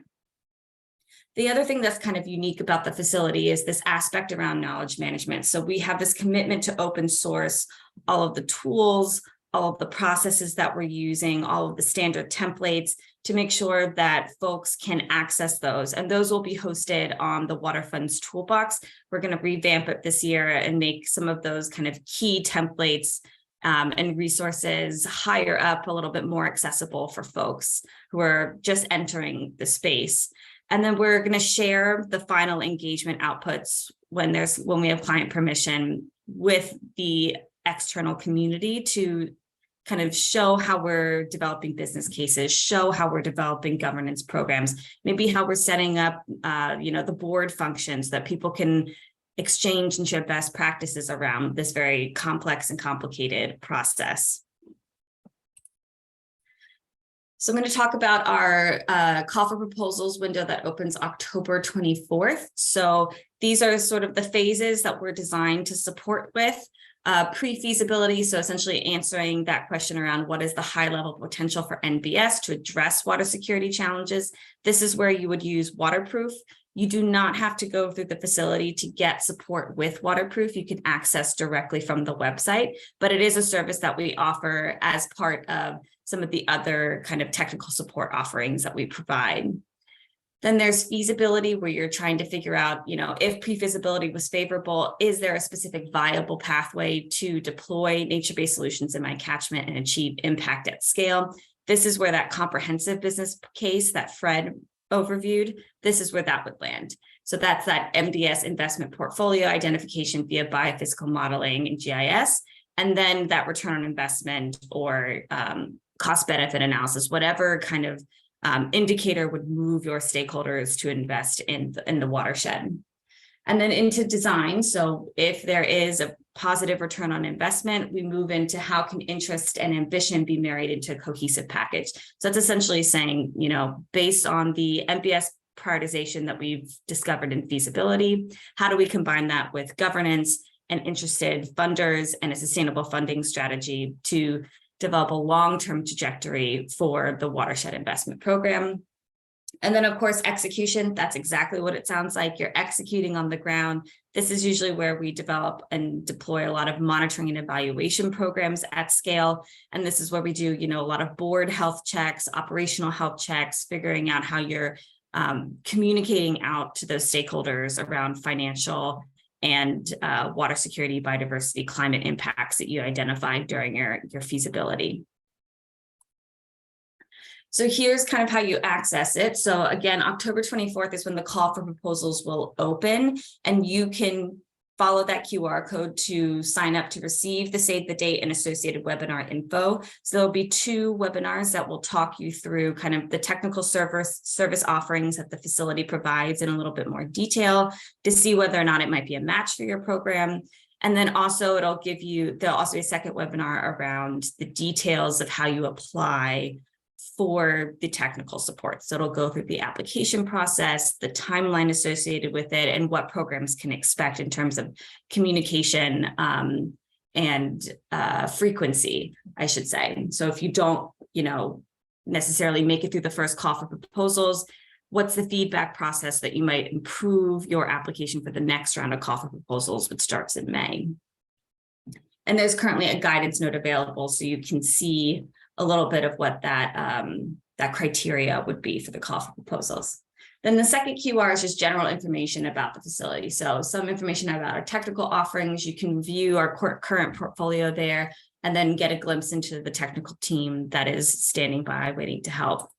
The other thing that's kind of unique about the facility is this aspect around knowledge management. So we have this commitment to open source all of the tools, all of the processes that we're using, all of the standard templates, to make sure that folks can access those. And those will be hosted on the Waterfunds Toolbox. We're going to revamp it this year and make some of those kind of key templates and resources higher up, a little bit more accessible for folks who are just entering the space. And then we're going to share the final engagement outputs when we have client permission with the external community to kind of show how we're developing business cases, show how we're developing governance programs, maybe how we're setting up, the board functions that people can exchange and share best practices around this very complex and complicated process. So I'm going to talk about our call for proposals window that opens October 24th. So these are sort of the phases that we're designed to support with. Pre-feasibility, so essentially answering that question around what is the high level potential for NBS to address water security challenges. This is where you would use Waterproof. You do not have to go through the facility to get support with Waterproof. You can access directly from the website, but it is a service that we offer as part of some of the other kind of technical support offerings that we provide. Then there's feasibility, where you're trying to figure out, if pre-feasibility was favorable, is there a specific viable pathway to deploy nature-based solutions in my catchment and achieve impact at scale? This is where that comprehensive business case that Fred overviewed, this is where that would land. So that's that MDS investment portfolio identification via biophysical modeling and GIS, and then that return on investment or cost benefit analysis, whatever kind of indicator would move your stakeholders to invest in the watershed. And then into design. So if there is a positive return on investment, we move into how can interest and ambition be married into a cohesive package. So that's essentially saying, based on the MBS prioritization that we've discovered in feasibility, how do we combine that with governance and interested funders and a sustainable funding strategy to develop a long-term trajectory for the watershed investment program. And then, of course, execution, that's exactly what it sounds like. You're executing on the ground. This is usually where we develop and deploy a lot of monitoring and evaluation programs at scale. And this is where we do, a lot of board health checks, operational health checks, figuring out how you're communicating out to those stakeholders around financial and water security, biodiversity, climate impacts that you identified during your feasibility. So here's kind of how you access it. So again, October 24th is when the call for proposals will open, and you can follow that QR code to sign up to receive the save the date and associated webinar info. So there'll be 2 webinars that will talk you through kind of the technical service offerings that the facility provides in a little bit more detail to see whether or not it might be a match for your program. And then also there'll also be a second webinar around the details of how you apply for the technical support. So it'll go through the application process, the timeline associated with it, and what programs can expect in terms of communication and frequency, I should say. So if you don't, necessarily make it through the first call for proposals, what's the feedback process that you might improve your application for the next round of call for proposals, which starts in May? And there's currently a guidance note available, so you can see a little bit of what that, that criteria would be for the call for proposals. Then the second QR is just general information about the facility. So some information about our technical offerings. You can view our current portfolio there and then get a glimpse into the technical team that is standing by waiting to help.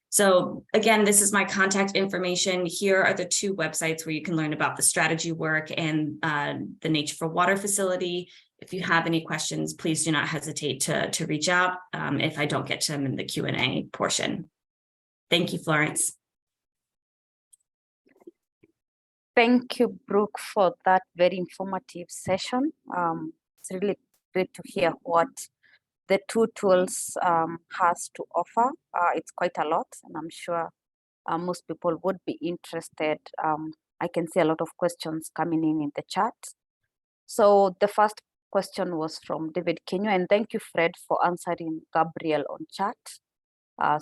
So again, this is my contact information. Here are the two websites where you can learn about the strategy work and the Nature for Water facility. If you have any questions, please do not hesitate to reach out if I don't get to them in the Q&A portion. Thank you, Florence. Thank you, Brooke, for that very informative session. It's really great to hear what the two tools has to offer. It's quite a lot, and I'm sure most people would be interested. I can see a lot of questions coming in the chat. So the first question was from David Kenyo, and thank you, Fred, for answering Gabriel on chat.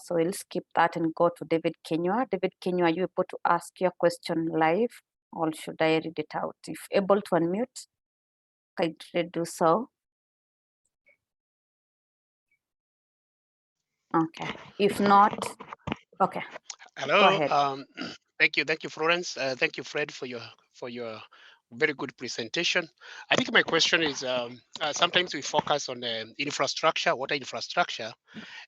So we'll skip that and go to David Kenyo. David Kenyo, are you able to ask your question live, or should I read it out? If able to unmute, kindly do so. Okay, if not, okay. Hello. Go ahead. Thank you, Florence. Thank you, Fred, for your very good presentation. I think my question is, sometimes we focus on the infrastructure, water infrastructure,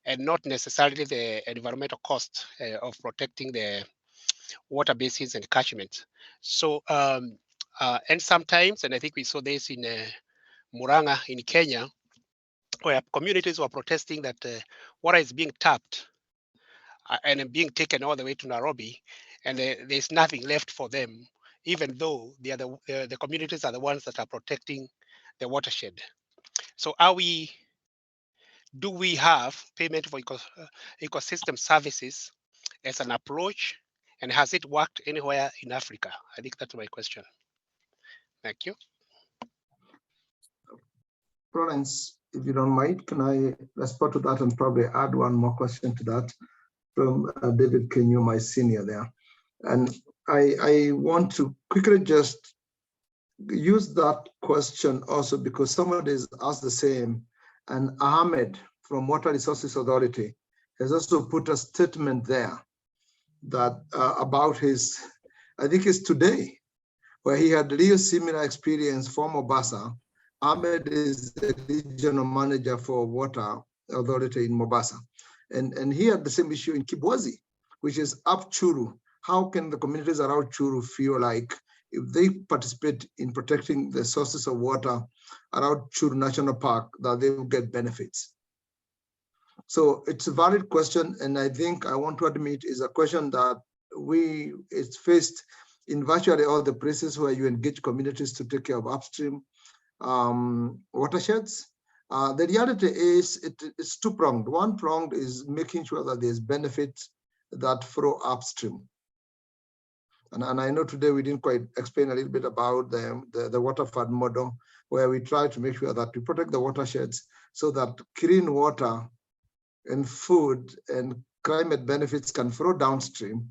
and not necessarily the environmental cost of protecting the water basins and catchments. So, and sometimes, and I think we saw this in Murang'a in Kenya, where communities were protesting that water is being tapped and being taken all the way to Nairobi, and there's nothing left for them, even though they are the communities are the ones that are protecting the watershed. So do we have payment for ecosystem services as an approach, and has it worked anywhere in Africa? I think that's my question. Thank you. Florence, if you don't mind, can I respond to that and probably add one more question to that from David Kenyo, my senior there. And I want to quickly just use that question also because somebody has asked the same, and Ahmed from Water Resources Authority has also put a statement there that about his, I think it's today, where he had real similar experience for Mombasa. Ahmed is the regional manager for Water Authority in Mombasa. And he had the same issue in Kibwezi, which is up Churu. How can the communities around Churu feel like if they participate in protecting the sources of water around Churu National Park, that they will get benefits? So it's a valid question, and I think I want to admit is a question that it's faced in virtually all the places where you engage communities to take care of upstream watersheds. The reality is it's two-pronged. One-pronged is making sure that there's benefits that flow upstream. And I know today we didn't quite explain a little bit about the water fund model, where we try to make sure that we protect the watersheds so that clean water and food and climate benefits can flow downstream,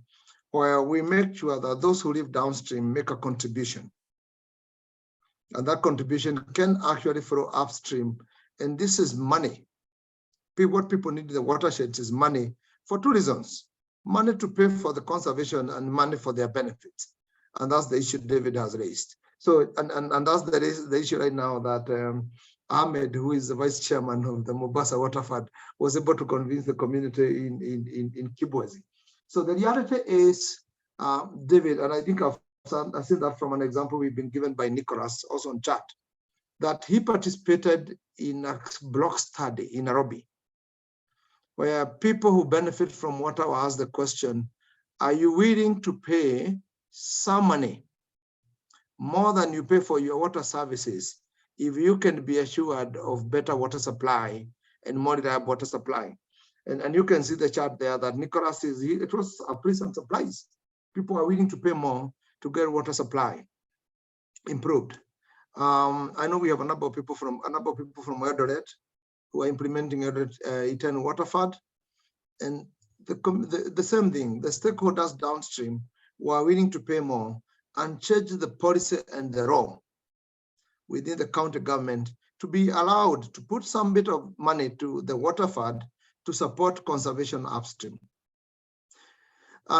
where we make sure that those who live downstream make a contribution. And that contribution can actually flow upstream. And this is money. What people need in the watersheds is money for two reasons: money to pay for the conservation and money for their benefits. And that's the issue David has raised. So, and that's the issue right now that Ahmed, who is the vice chairman of the Mombasa Water Fund, was able to convince the community in Kibwezi. So the reality is, David, and I think I've seen that from an example we've been given by Nicholas, also on chat, that he participated in a block study in Nairobi, where people who benefit from water were asked the question, are you willing to pay some money, more than you pay for your water services, if you can be assured of better water supply and more reliable water supply? And you can see the chart there that Nicholas it was a pleasant supplies. People are willing to pay more to get water supply improved. I know we have a number of people from Eldoret who are implementing Eldoret Eternal Water Fund. And the same thing, the stakeholders downstream were willing to pay more and change the policy and the law within the county government to be allowed to put some bit of money to the water fund to support conservation upstream.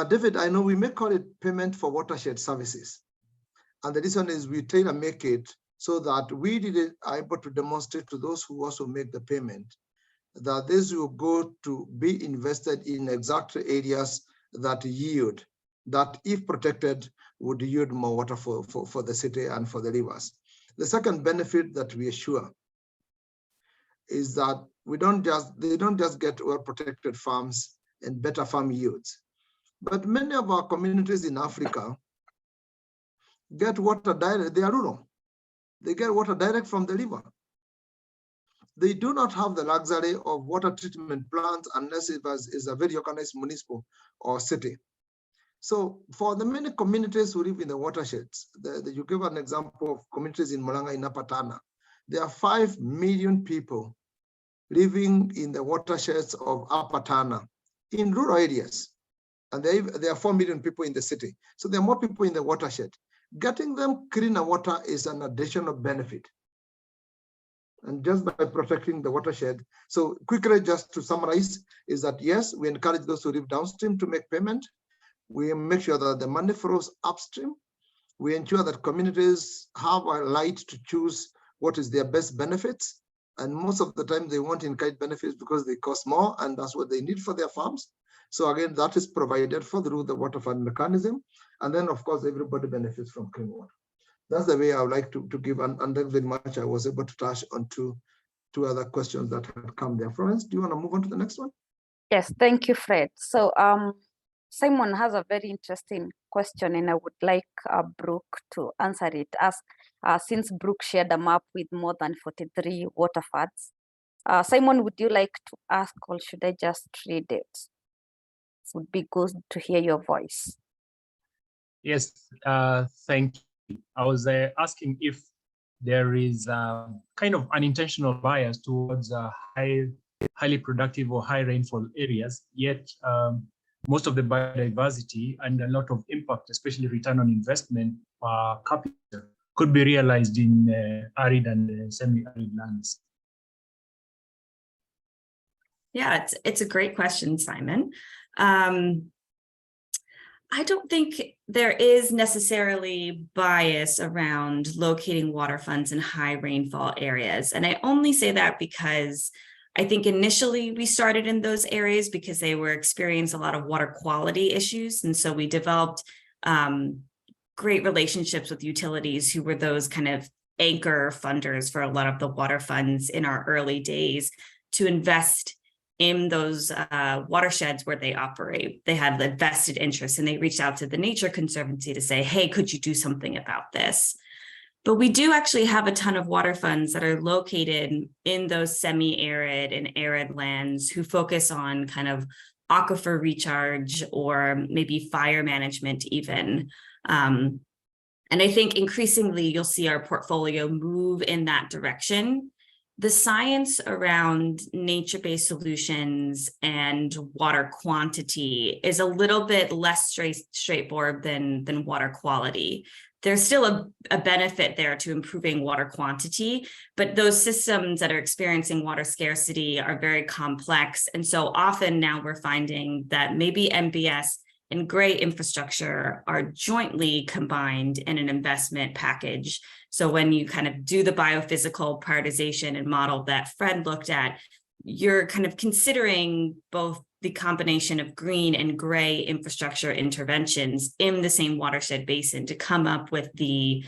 David, I know we may call it payment for watershed services. And the reason is we tailor make it so that we did able to demonstrate to those who also make the payment that this will go to be invested in exact areas that yield, that if protected would yield more water for the city and for the rivers. The second benefit that we assure is that they don't just get well-protected farms and better farm yields, but many of our communities in Africa get water direct. They are rural. They get water direct from the river. They do not have the luxury of water treatment plants unless it is a very organized municipal or city. So for the many communities who live in the watersheds, you give an example of communities in Mulanga, in Upper Tana. There are 5 million people living in the watersheds of Upper Tana in rural areas. And there are 4 million people in the city. So there are more people in the watershed. Getting them cleaner water is an additional benefit. And just by protecting the watershed. So quickly, just to summarize, is that yes, we encourage those who live downstream to make payment. We make sure that the money flows upstream. We ensure that communities have a right to choose what is their best benefits. And most of the time they want in-kind benefits because they cost more and that's what they need for their farms. So again, that is provided for through the water fund mechanism. And then of course, everybody benefits from clean water. That's the way I would like to give, and then very much I was able to touch on two other questions that had come there. Florence, do you want to move on to the next one? Yes, thank you, Fred. So Simon has a very interesting question and I would like Brooke to answer it. Since Brooke shared a map with more than 43 water floods. Simon, would you like to ask or should I just read it? It would be good to hear your voice. Yes, thank you. I was asking if there is kind of unintentional bias towards highly productive or high rainfall areas, yet most of the biodiversity and a lot of impact, especially return on investment per capita, could be realized in arid and semi-arid lands. Yeah, it's a great question, Simon. I don't think there is necessarily bias around locating water funds in high rainfall areas. And I only say that because I think initially we started in those areas because they were experiencing a lot of water quality issues. And so we developed great relationships with utilities who were those kind of anchor funders for a lot of the water funds in our early days to invest in those watersheds where they operate. They had the vested interest and they reached out to the Nature Conservancy to say, hey, could you do something about this? But we do actually have a ton of water funds that are located in those semi-arid and arid lands who focus on kind of aquifer recharge or maybe fire management even. And I think increasingly you'll see our portfolio move in that direction. The science around nature-based solutions and water quantity is a little bit less straightforward than water quality. There's still a benefit there to improving water quantity, but those systems that are experiencing water scarcity are very complex. And so often now we're finding that maybe MBS and gray infrastructure are jointly combined in an investment package. So when you kind of do the biophysical prioritization and model that Fred looked at, you're kind of considering both the combination of green and gray infrastructure interventions in the same watershed basin to come up with the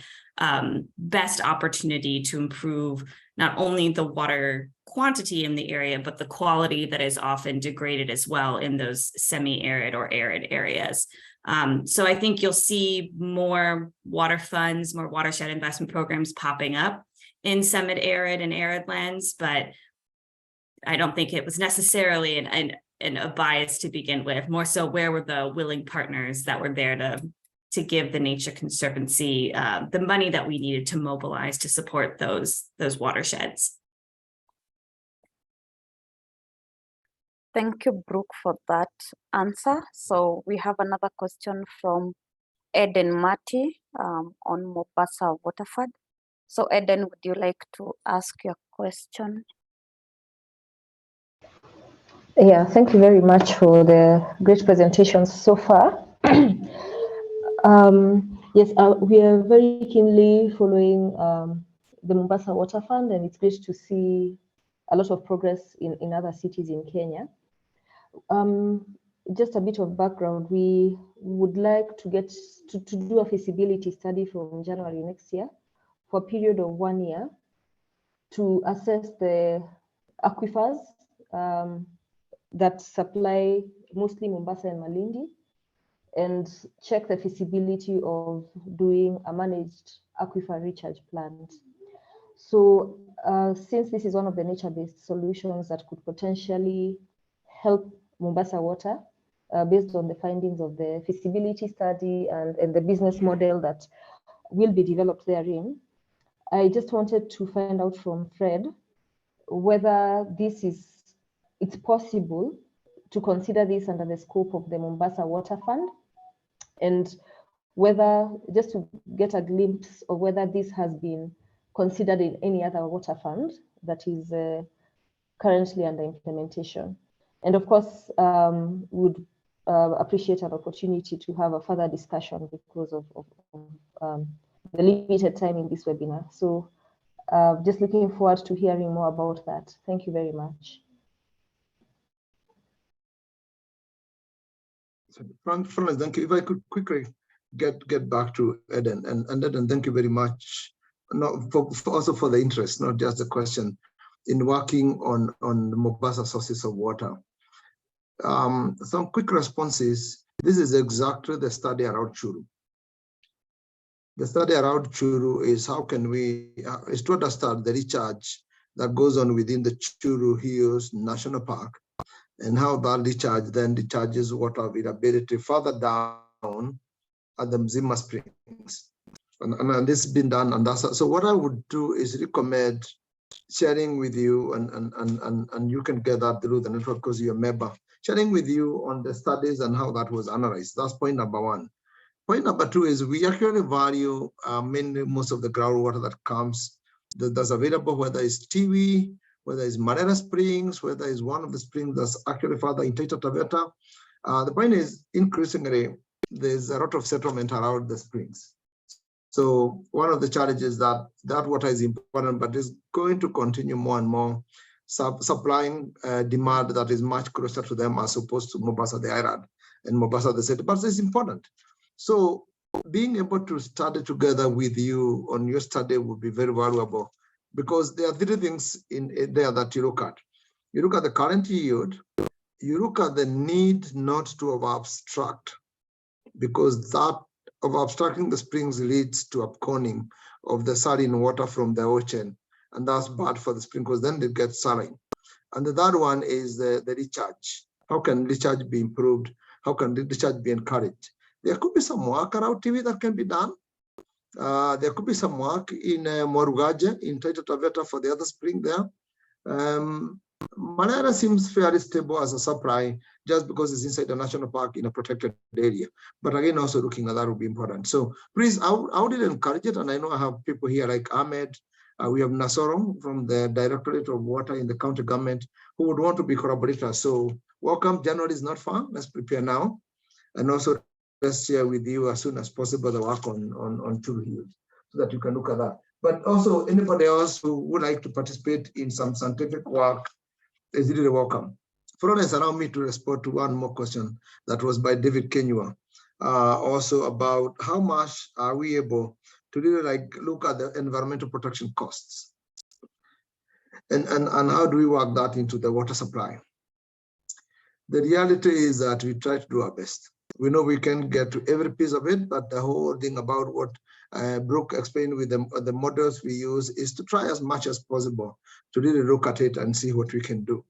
best opportunity to improve not only the water quantity in the area, but the quality that is often degraded as well in those semi-arid or arid areas. So I think you'll see more water funds, more watershed investment programs popping up in semi-arid and arid lands, but I don't think it was necessarily a bias to begin with. More so, where were the willing partners that were there to give the Nature Conservancy the money that we needed to mobilize to support those watersheds? Thank you, Brooke, for that answer. So we have another question from Eden Mati on Mombasa Waterford. So Eden, would you like to ask your question? Yeah, thank you very much for the great presentations so far. Yes, we are very keenly following the Mombasa Water Fund, and it's great to see a lot of progress in other cities in Kenya. Just a bit of background, we would like to get to do a feasibility study from January next year for a period of 1 year to assess the aquifers that supply mostly Mombasa and Malindi, and check the feasibility of doing a managed aquifer recharge plant. So since this is one of the nature-based solutions that could potentially help Mombasa Water, based on the findings of the feasibility study and the business model that will be developed therein, I just wanted to find out from Fred whether it's possible to consider this under the scope of the Mombasa Water Fund, and whether, just to get a glimpse of whether this has been considered in any other water fund that is currently under implementation. And of course, would appreciate an opportunity to have a further discussion because of the limited time in this webinar. So just looking forward to hearing more about that. Thank you very much. Frank, thank you. If I could quickly get back to Eden, and Eden, thank you very much. Also for the interest, not just the question, in working on the Mombasa sources of water. Some quick responses. This is exactly the study around Churu. The study around Churu is how can we, is to understand the recharge that goes on within the Churu Hills National Park, and how that recharge then recharges water availability further down at the Mzima Springs. And this has been done, and that's so. What I would do is recommend sharing with you, and you can get that through the network because you're a member. Sharing with you on the studies and how that was analyzed. That's point number one. Point number two is we actually value mainly most of the groundwater that comes that's available, whether it's Tiwi, whether it's Marera Springs, whether it's one of the springs that's actually further in Taita Taveta. The point is, increasingly, there's a lot of settlement around the springs. So one of the challenges that water is important, but is going to continue more and more supplying demand that is much closer to them as opposed to Mombasa, the island, and Mombasa, the city, but it's important. So being able to study together with you on your study would be very valuable, because there are three things in there that you look at. You look at the current yield, you look at the need not to abstract, because that of abstracting the springs leads to upconing of the saline water from the ocean, and that's bad for the spring because then they get saline. And the third one is the recharge. How can recharge be improved? How can recharge be encouraged? There could be some work around TV that can be done. There could be some work in Morugaje, in Taita Taveta for the other spring there. Marera seems fairly stable as a supply just because it's inside the national park in a protected area. But again, also looking at that would be important. So please, I would encourage it. And I know I have people here like Ahmed. We have Nasoro from the Directorate of Water in the county government who would want to be collaborators. So welcome. January is not far. Let's prepare now. And also let's share with you as soon as possible the work on Churu Hills so that you can look at that. But also anybody else who would like to participate in some scientific work is really welcome. Florence, allow me to respond to one more question that was by David Kenywa, also about how much are we able to really look at the environmental protection costs and how do we work that into the water supply. The reality is that we try to do our best. We know we can get to every piece of it, but the whole thing about what Brooke explained with the models we use is to try as much as possible to really look at it and see what we can do.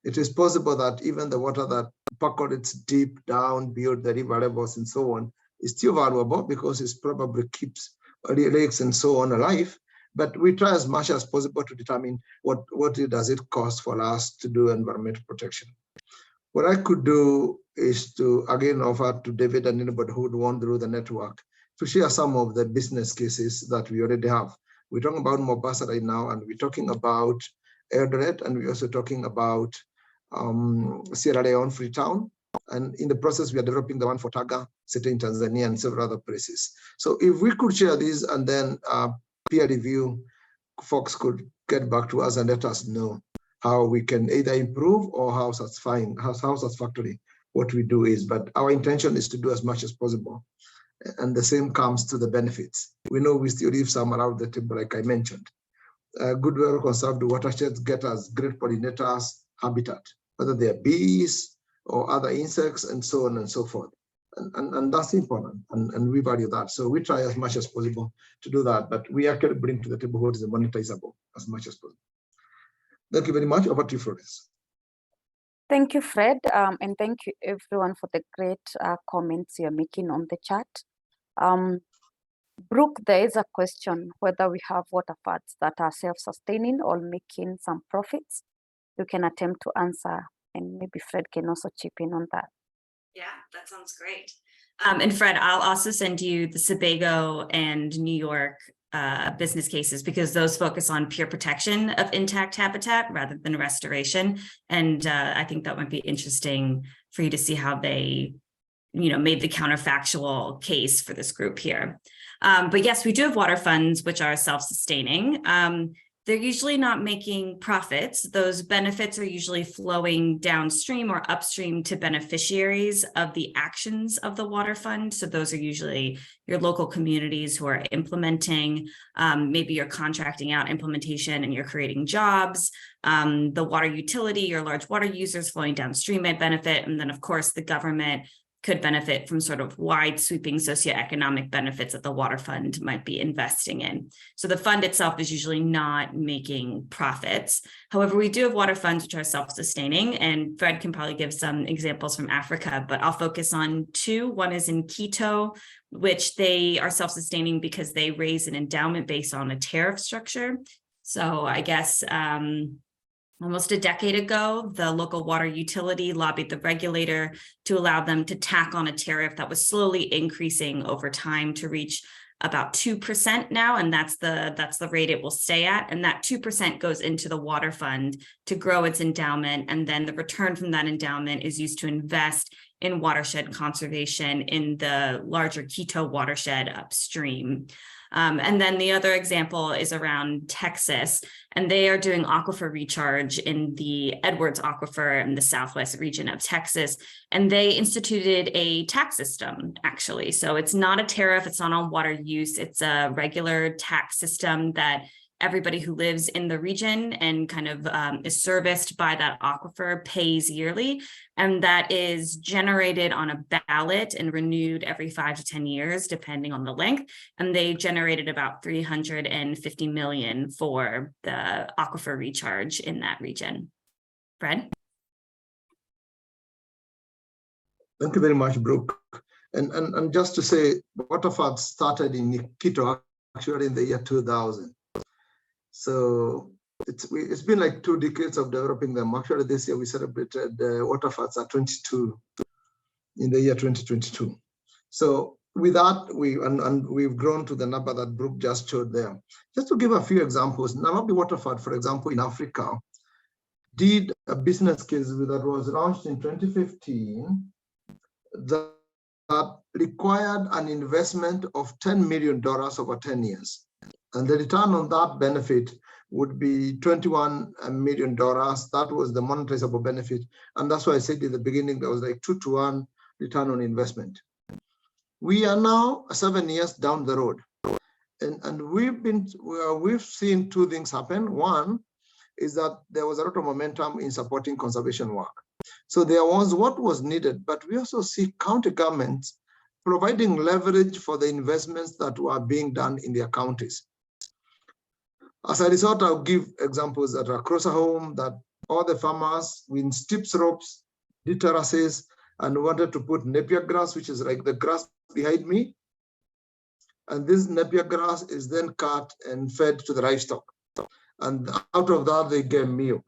It is possible that even the water that percolates deep down beyond the river levels and so on is still valuable because it probably keeps lakes and so on alive. But we try as much as possible to determine what does it cost for us to do environmental protection. What I could do is to again offer to David and anybody who would want through the network to share some of the business cases that we already have. We're talking about Mombasa right now, and we're talking about Eldoret, and we're also talking about Sierra Leone, Freetown. And in the process, we are developing the one for Taga, City in Tanzania, and several other places. So if we could share these and then peer review, folks could get back to us and let us know how we can either improve or how satisfactory what we do is. But our intention is to do as much as possible. And the same comes to the benefits. We know we still leave some around the table, like I mentioned. Good well conserved watersheds get us great pollinators habitat, whether they are bees or other insects and so on and so forth. And that's important, and we value that. So we try as much as possible to do that, but we actually bring to the table what is monetizable as much as possible. Thank you very much. Over to you, Florence. Thank you, Fred, and thank you everyone for the great comments you're making on the chat. Brooke, there is a question whether we have water funds that are self-sustaining or making some profits. You can attempt to answer, and maybe Fred can also chip in on that. Yeah, that sounds great. And Fred, I'll also send you the Sebago and New York business cases, because those focus on pure protection of intact habitat rather than restoration. And I think that might be interesting for you to see how they, made the counterfactual case for this group here. But yes, we do have water funds, which are self-sustaining. They're usually not making profits. Those benefits are usually flowing downstream or upstream to beneficiaries of the actions of the water fund. So those are usually your local communities who are implementing, maybe you're contracting out implementation and you're creating jobs. The water utility, your large water users flowing downstream may benefit. And then of course the government could benefit from sort of wide sweeping socioeconomic benefits that the water fund might be investing in. So the fund itself is usually not making profits. However, we do have water funds which are self-sustaining, and Fred can probably give some examples from Africa, but I'll focus on two. One is in Quito, which they are self-sustaining because they raise an endowment based on a tariff structure. So I guess almost a decade ago, the local water utility lobbied the regulator to allow them to tack on a tariff that was slowly increasing over time to reach about 2% now, and that's the rate it will stay at. And that 2% goes into the water fund to grow its endowment, and then the return from that endowment is used to invest in watershed conservation in the larger Quito watershed upstream. And then the other example is around Texas, and they are doing aquifer recharge in the Edwards Aquifer in the southwest region of Texas. And they instituted a tax system, actually. So it's not a tariff, it's not on water use, it's a regular tax system that everybody who lives in the region and kind of is serviced by that aquifer pays yearly. And that is generated on a ballot and renewed every 5 to 10 years, depending on the length. And they generated about 350 million for the aquifer recharge in that region. Fred? Thank you very much, Brooke. And just to say, Waterford started in Quito actually in the year 2000. So it's been like 2 decades of developing them. Actually, this year we celebrated Waterfords at 22 in the year 2022. So with that, we've grown to the number that Brooke just showed there. Just to give a few examples, Nairobi Waterford, for example, in Africa, did a business case that was launched in 2015 that required an investment of $10 million over 10 years. And the return on that benefit would be $21 million. That was the monetizable benefit. And that's why I said in the beginning, there was like 2-to-1 return on investment. We are now 7 years down the road. And we've seen 2 things happen. One is that there was a lot of momentum in supporting conservation work. So there was what was needed, but we also see county governments providing leverage for the investments that were being done in their counties. As a result, I'll give examples that are across a home that all the farmers with steep slopes did terraces and wanted to put Napier grass, which is like the grass behind me. And this Napier grass is then cut and fed to the livestock. And out of that, they get milk.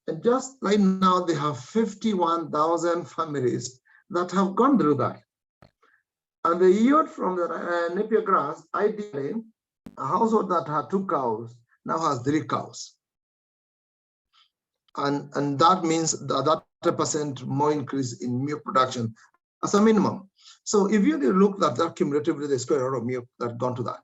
And just right now, they have 51,000 families that have gone through that. And the yield from the Napier grass, ideally, a household that had 2 cows now has 3 cows. And that means that 30% more increase in milk production as a minimum. So if you look at that cumulatively, the square of milk that gone to that.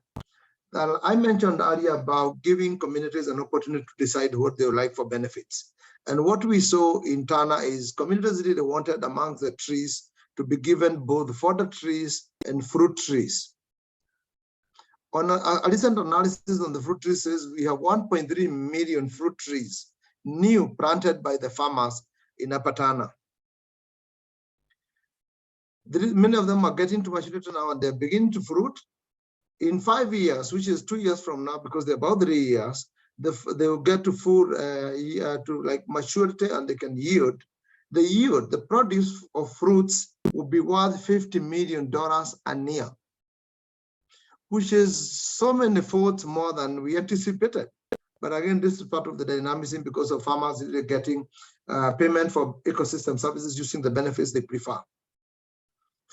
Now, I mentioned earlier about giving communities an opportunity to decide what they would like for benefits. And what we saw in Tana is communities really wanted amongst the trees to be given both fodder trees and fruit trees. On a recent analysis on the fruit trees says we have 1.3 million fruit trees new planted by the farmers in Upper Tana. Many of them are getting to maturity now and they're beginning to fruit. In 5 years, which is 2 years from now, because they're about 3 years, they will get to full to like maturity and they can yield. The produce of fruits will be worth $50 million a year, which is so many folds more than we anticipated. But again, this is part of the dynamism because of farmers getting payment for ecosystem services using the benefits they prefer.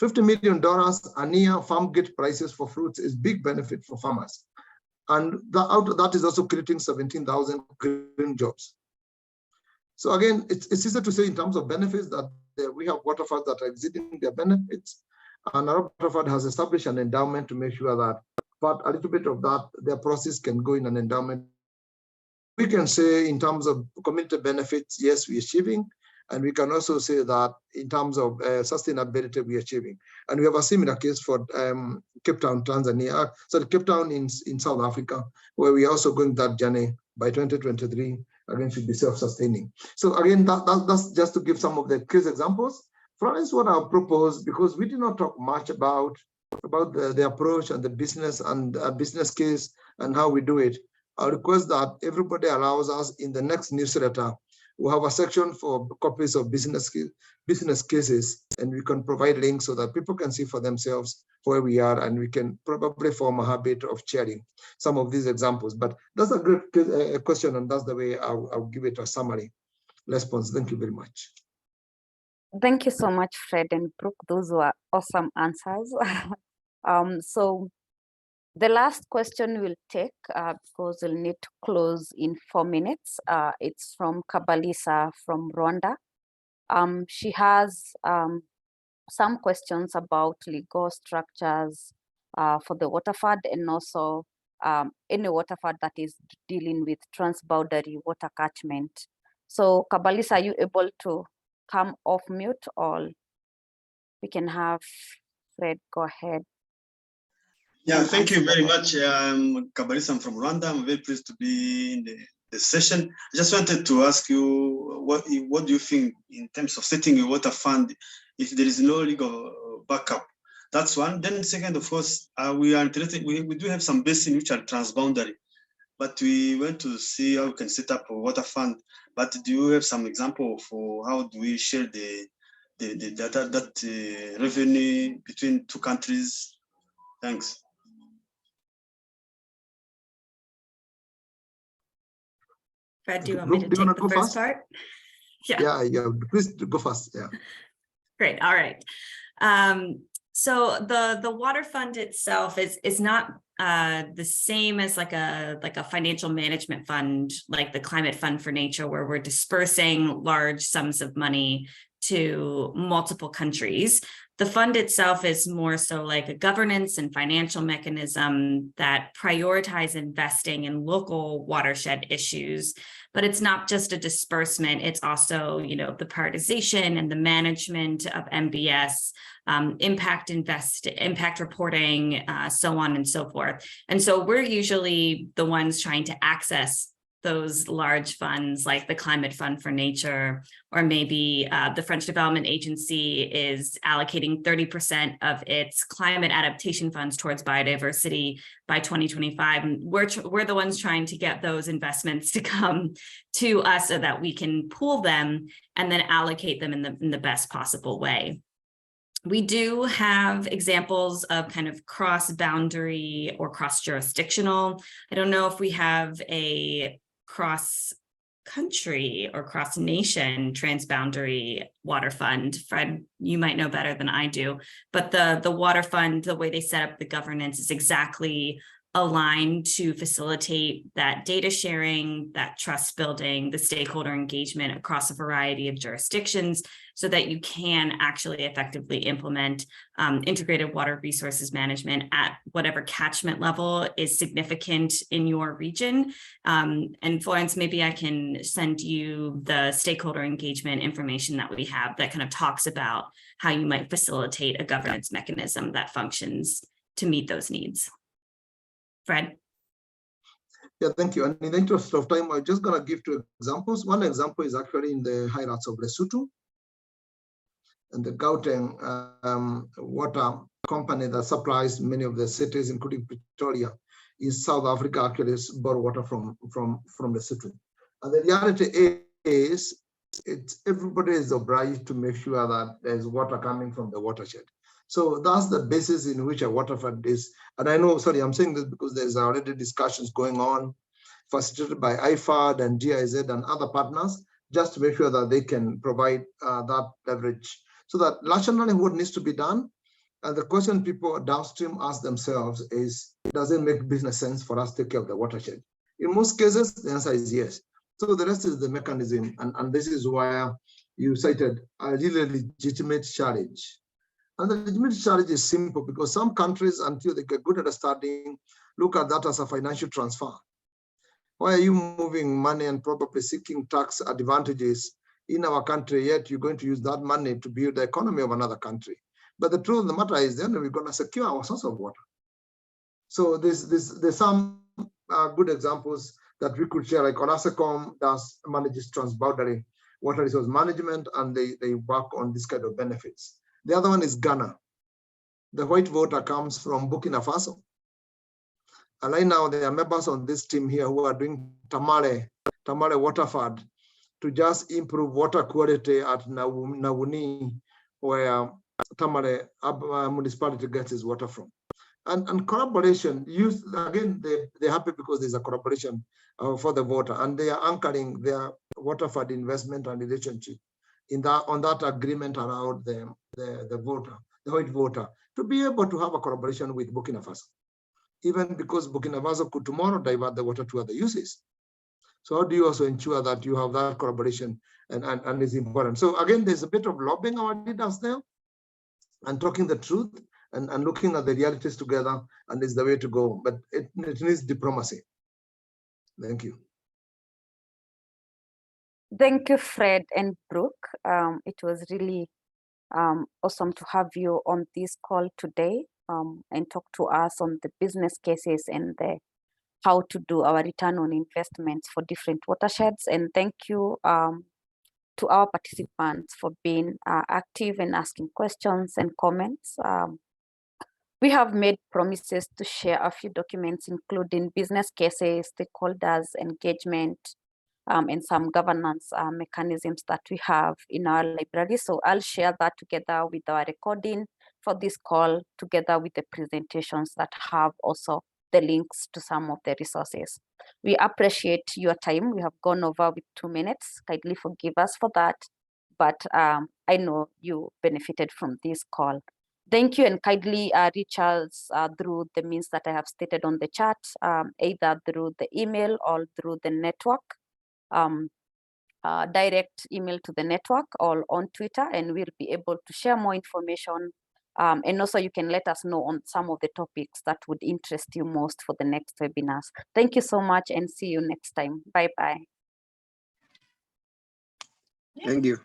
$50 million a year farm gate prices for fruits is big benefit for farmers. And that is also creating 17,000 green jobs. So again, it's easy to say in terms of benefits that we have waterfalls that are exceeding their benefits. And our waterfall has established an endowment to make sure that, but a little bit of that, their process can go in an endowment. We can say in terms of community benefits, yes, we're achieving. And we can also say that in terms of sustainability, we're achieving. And we have a similar case for Cape Town, Tanzania, Cape Town in South Africa, where we're also going that journey by 2023, again, should be self-sustaining. So again, that's just to give some of the case examples. Florence, what I propose, because we did not talk much about the approach and the business and business case and how we do it. I request that everybody allows us in the next newsletter, we'll have a section for copies of business cases, and we can provide links so that people can see for themselves where we are, and we can probably form a habit of sharing some of these examples. But that's a great question, and that's the way I'll give it a summary response. Thank you very much. Thank you so much, Fred and Brooke. Those were awesome answers. So the last question we'll take, because we'll need to close in 4 minutes. It's from Kabalisa from Rwanda. She has some questions about legal structures for the water fund, and also any water fund that is dealing with transboundary water catchment. So Kabalisa, are you able to come off mute, or we can have Fred go ahead? Yeah, thank you very much. I'm Kabalisa from Rwanda. I'm very pleased to be in the session. I just wanted to ask you, what do you think in terms of setting a water fund if there is no legal backup? That's one. Then second, of course, we are interested, we do have some basins which are transboundary, but we want to see how we can set up a water fund. But do you have some example for how do we share the revenue between 2 countries? Thanks. Fred, do you want me to take the first part? Yeah, please go first. Yeah. Great. All right. So the water fund itself is not the same as like a financial management fund, like the Climate Fund for Nature, where we're dispersing large sums of money to multiple countries. The fund itself is more so like a governance and financial mechanism that prioritize investing in local watershed issues. But it's not just a disbursement, it's also, you know, the prioritization and the management of MBS, impact reporting, so on and so forth. And so we're usually the ones trying to access those large funds like the Climate Fund for Nature, or maybe the French Development Agency is allocating 30% of its climate adaptation funds towards biodiversity by 2025. And we're the ones trying to get those investments to come to us so that we can pool them and then allocate them in the best possible way. We do have examples of kind of cross-boundary or cross-jurisdictional. I don't know if we have a country or cross-nation transboundary water fund. Fred, you might know better than I do, but the water fund, the way they set up the governance is exactly aligned to facilitate that data sharing, that trust building, the stakeholder engagement across a variety of jurisdictions so that you can actually effectively implement integrated water resources management at whatever catchment level is significant in your region. And Florence, maybe I can send you the stakeholder engagement information that we have that kind of talks about how you might facilitate a governance mechanism that functions to meet those needs. Fred? Yeah, thank you. And in the interest of time, I'm just going to give two examples. One example is actually in the highlands of Lesotho, and the Gauteng water company that supplies many of the cities, including Pretoria, in South Africa, actually borrow water from Lesotho. And the reality is, everybody is obliged to make sure that there's water coming from the watershed. So that's the basis in which a water fund is. And I know, sorry, I'm saying this because there's already discussions going on, facilitated by IFAD and GIZ and other partners, just to make sure that they can provide that leverage. So that nationally, what needs to be done, and the question people downstream ask themselves is, does it make business sense for us to take care of the watershed? In most cases, the answer is yes. So the rest is the mechanism, and this is why you cited a really legitimate challenge. And the legitimate challenge is simple because some countries, until they get good understanding, look at that as a financial transfer. Why are you moving money and probably seeking tax advantages in our country, yet you're going to use that money to build the economy of another country? But the truth of the matter is then we're going to secure our source of water. So there's some good examples that we could share, like Onasecom manages transboundary water resource management, and they work on this kind of benefits. The other one is Ghana. The white water comes from Burkina Faso. And right now there are members on this team here who are doing Tamale Water Fund to just improve water quality at Nawuni, where Tamale municipality gets its water from. And collaboration, again, they're happy because there's a collaboration for the water, and they are anchoring their water fund investment and relationship on that agreement around the white water, to be able to have a collaboration with Burkina Faso, even because Burkina Faso could tomorrow divert the water to other uses. So how do you also ensure that you have that collaboration and it's important? So again, there's a bit of lobbying our leaders there and talking the truth and looking at the realities together, and is the way to go, but it needs diplomacy. Thank you. Thank you, Fred and Brooke. It was really awesome to have you on this call today and talk to us on the business cases and how to do our return on investments for different watersheds. And thank you to our participants for being active and asking questions and comments. We have made promises to share a few documents, including business cases, stakeholders, engagement, and some governance mechanisms that we have in our library. So I'll share that together with our recording for this call, together with the presentations that have also the links to some of the resources. We appreciate your time. We have gone over with 2 minutes. Kindly forgive us for that, but I know you benefited from this call. Thank you, and kindly reach us through the means that I have stated on the chat, either through the email or through the network. Direct email to the network or on Twitter, and we'll be able to share more information. And also you can let us know on some of the topics that would interest you most for the next webinars. Thank you so much, and see you next time. Bye-bye. Thank you.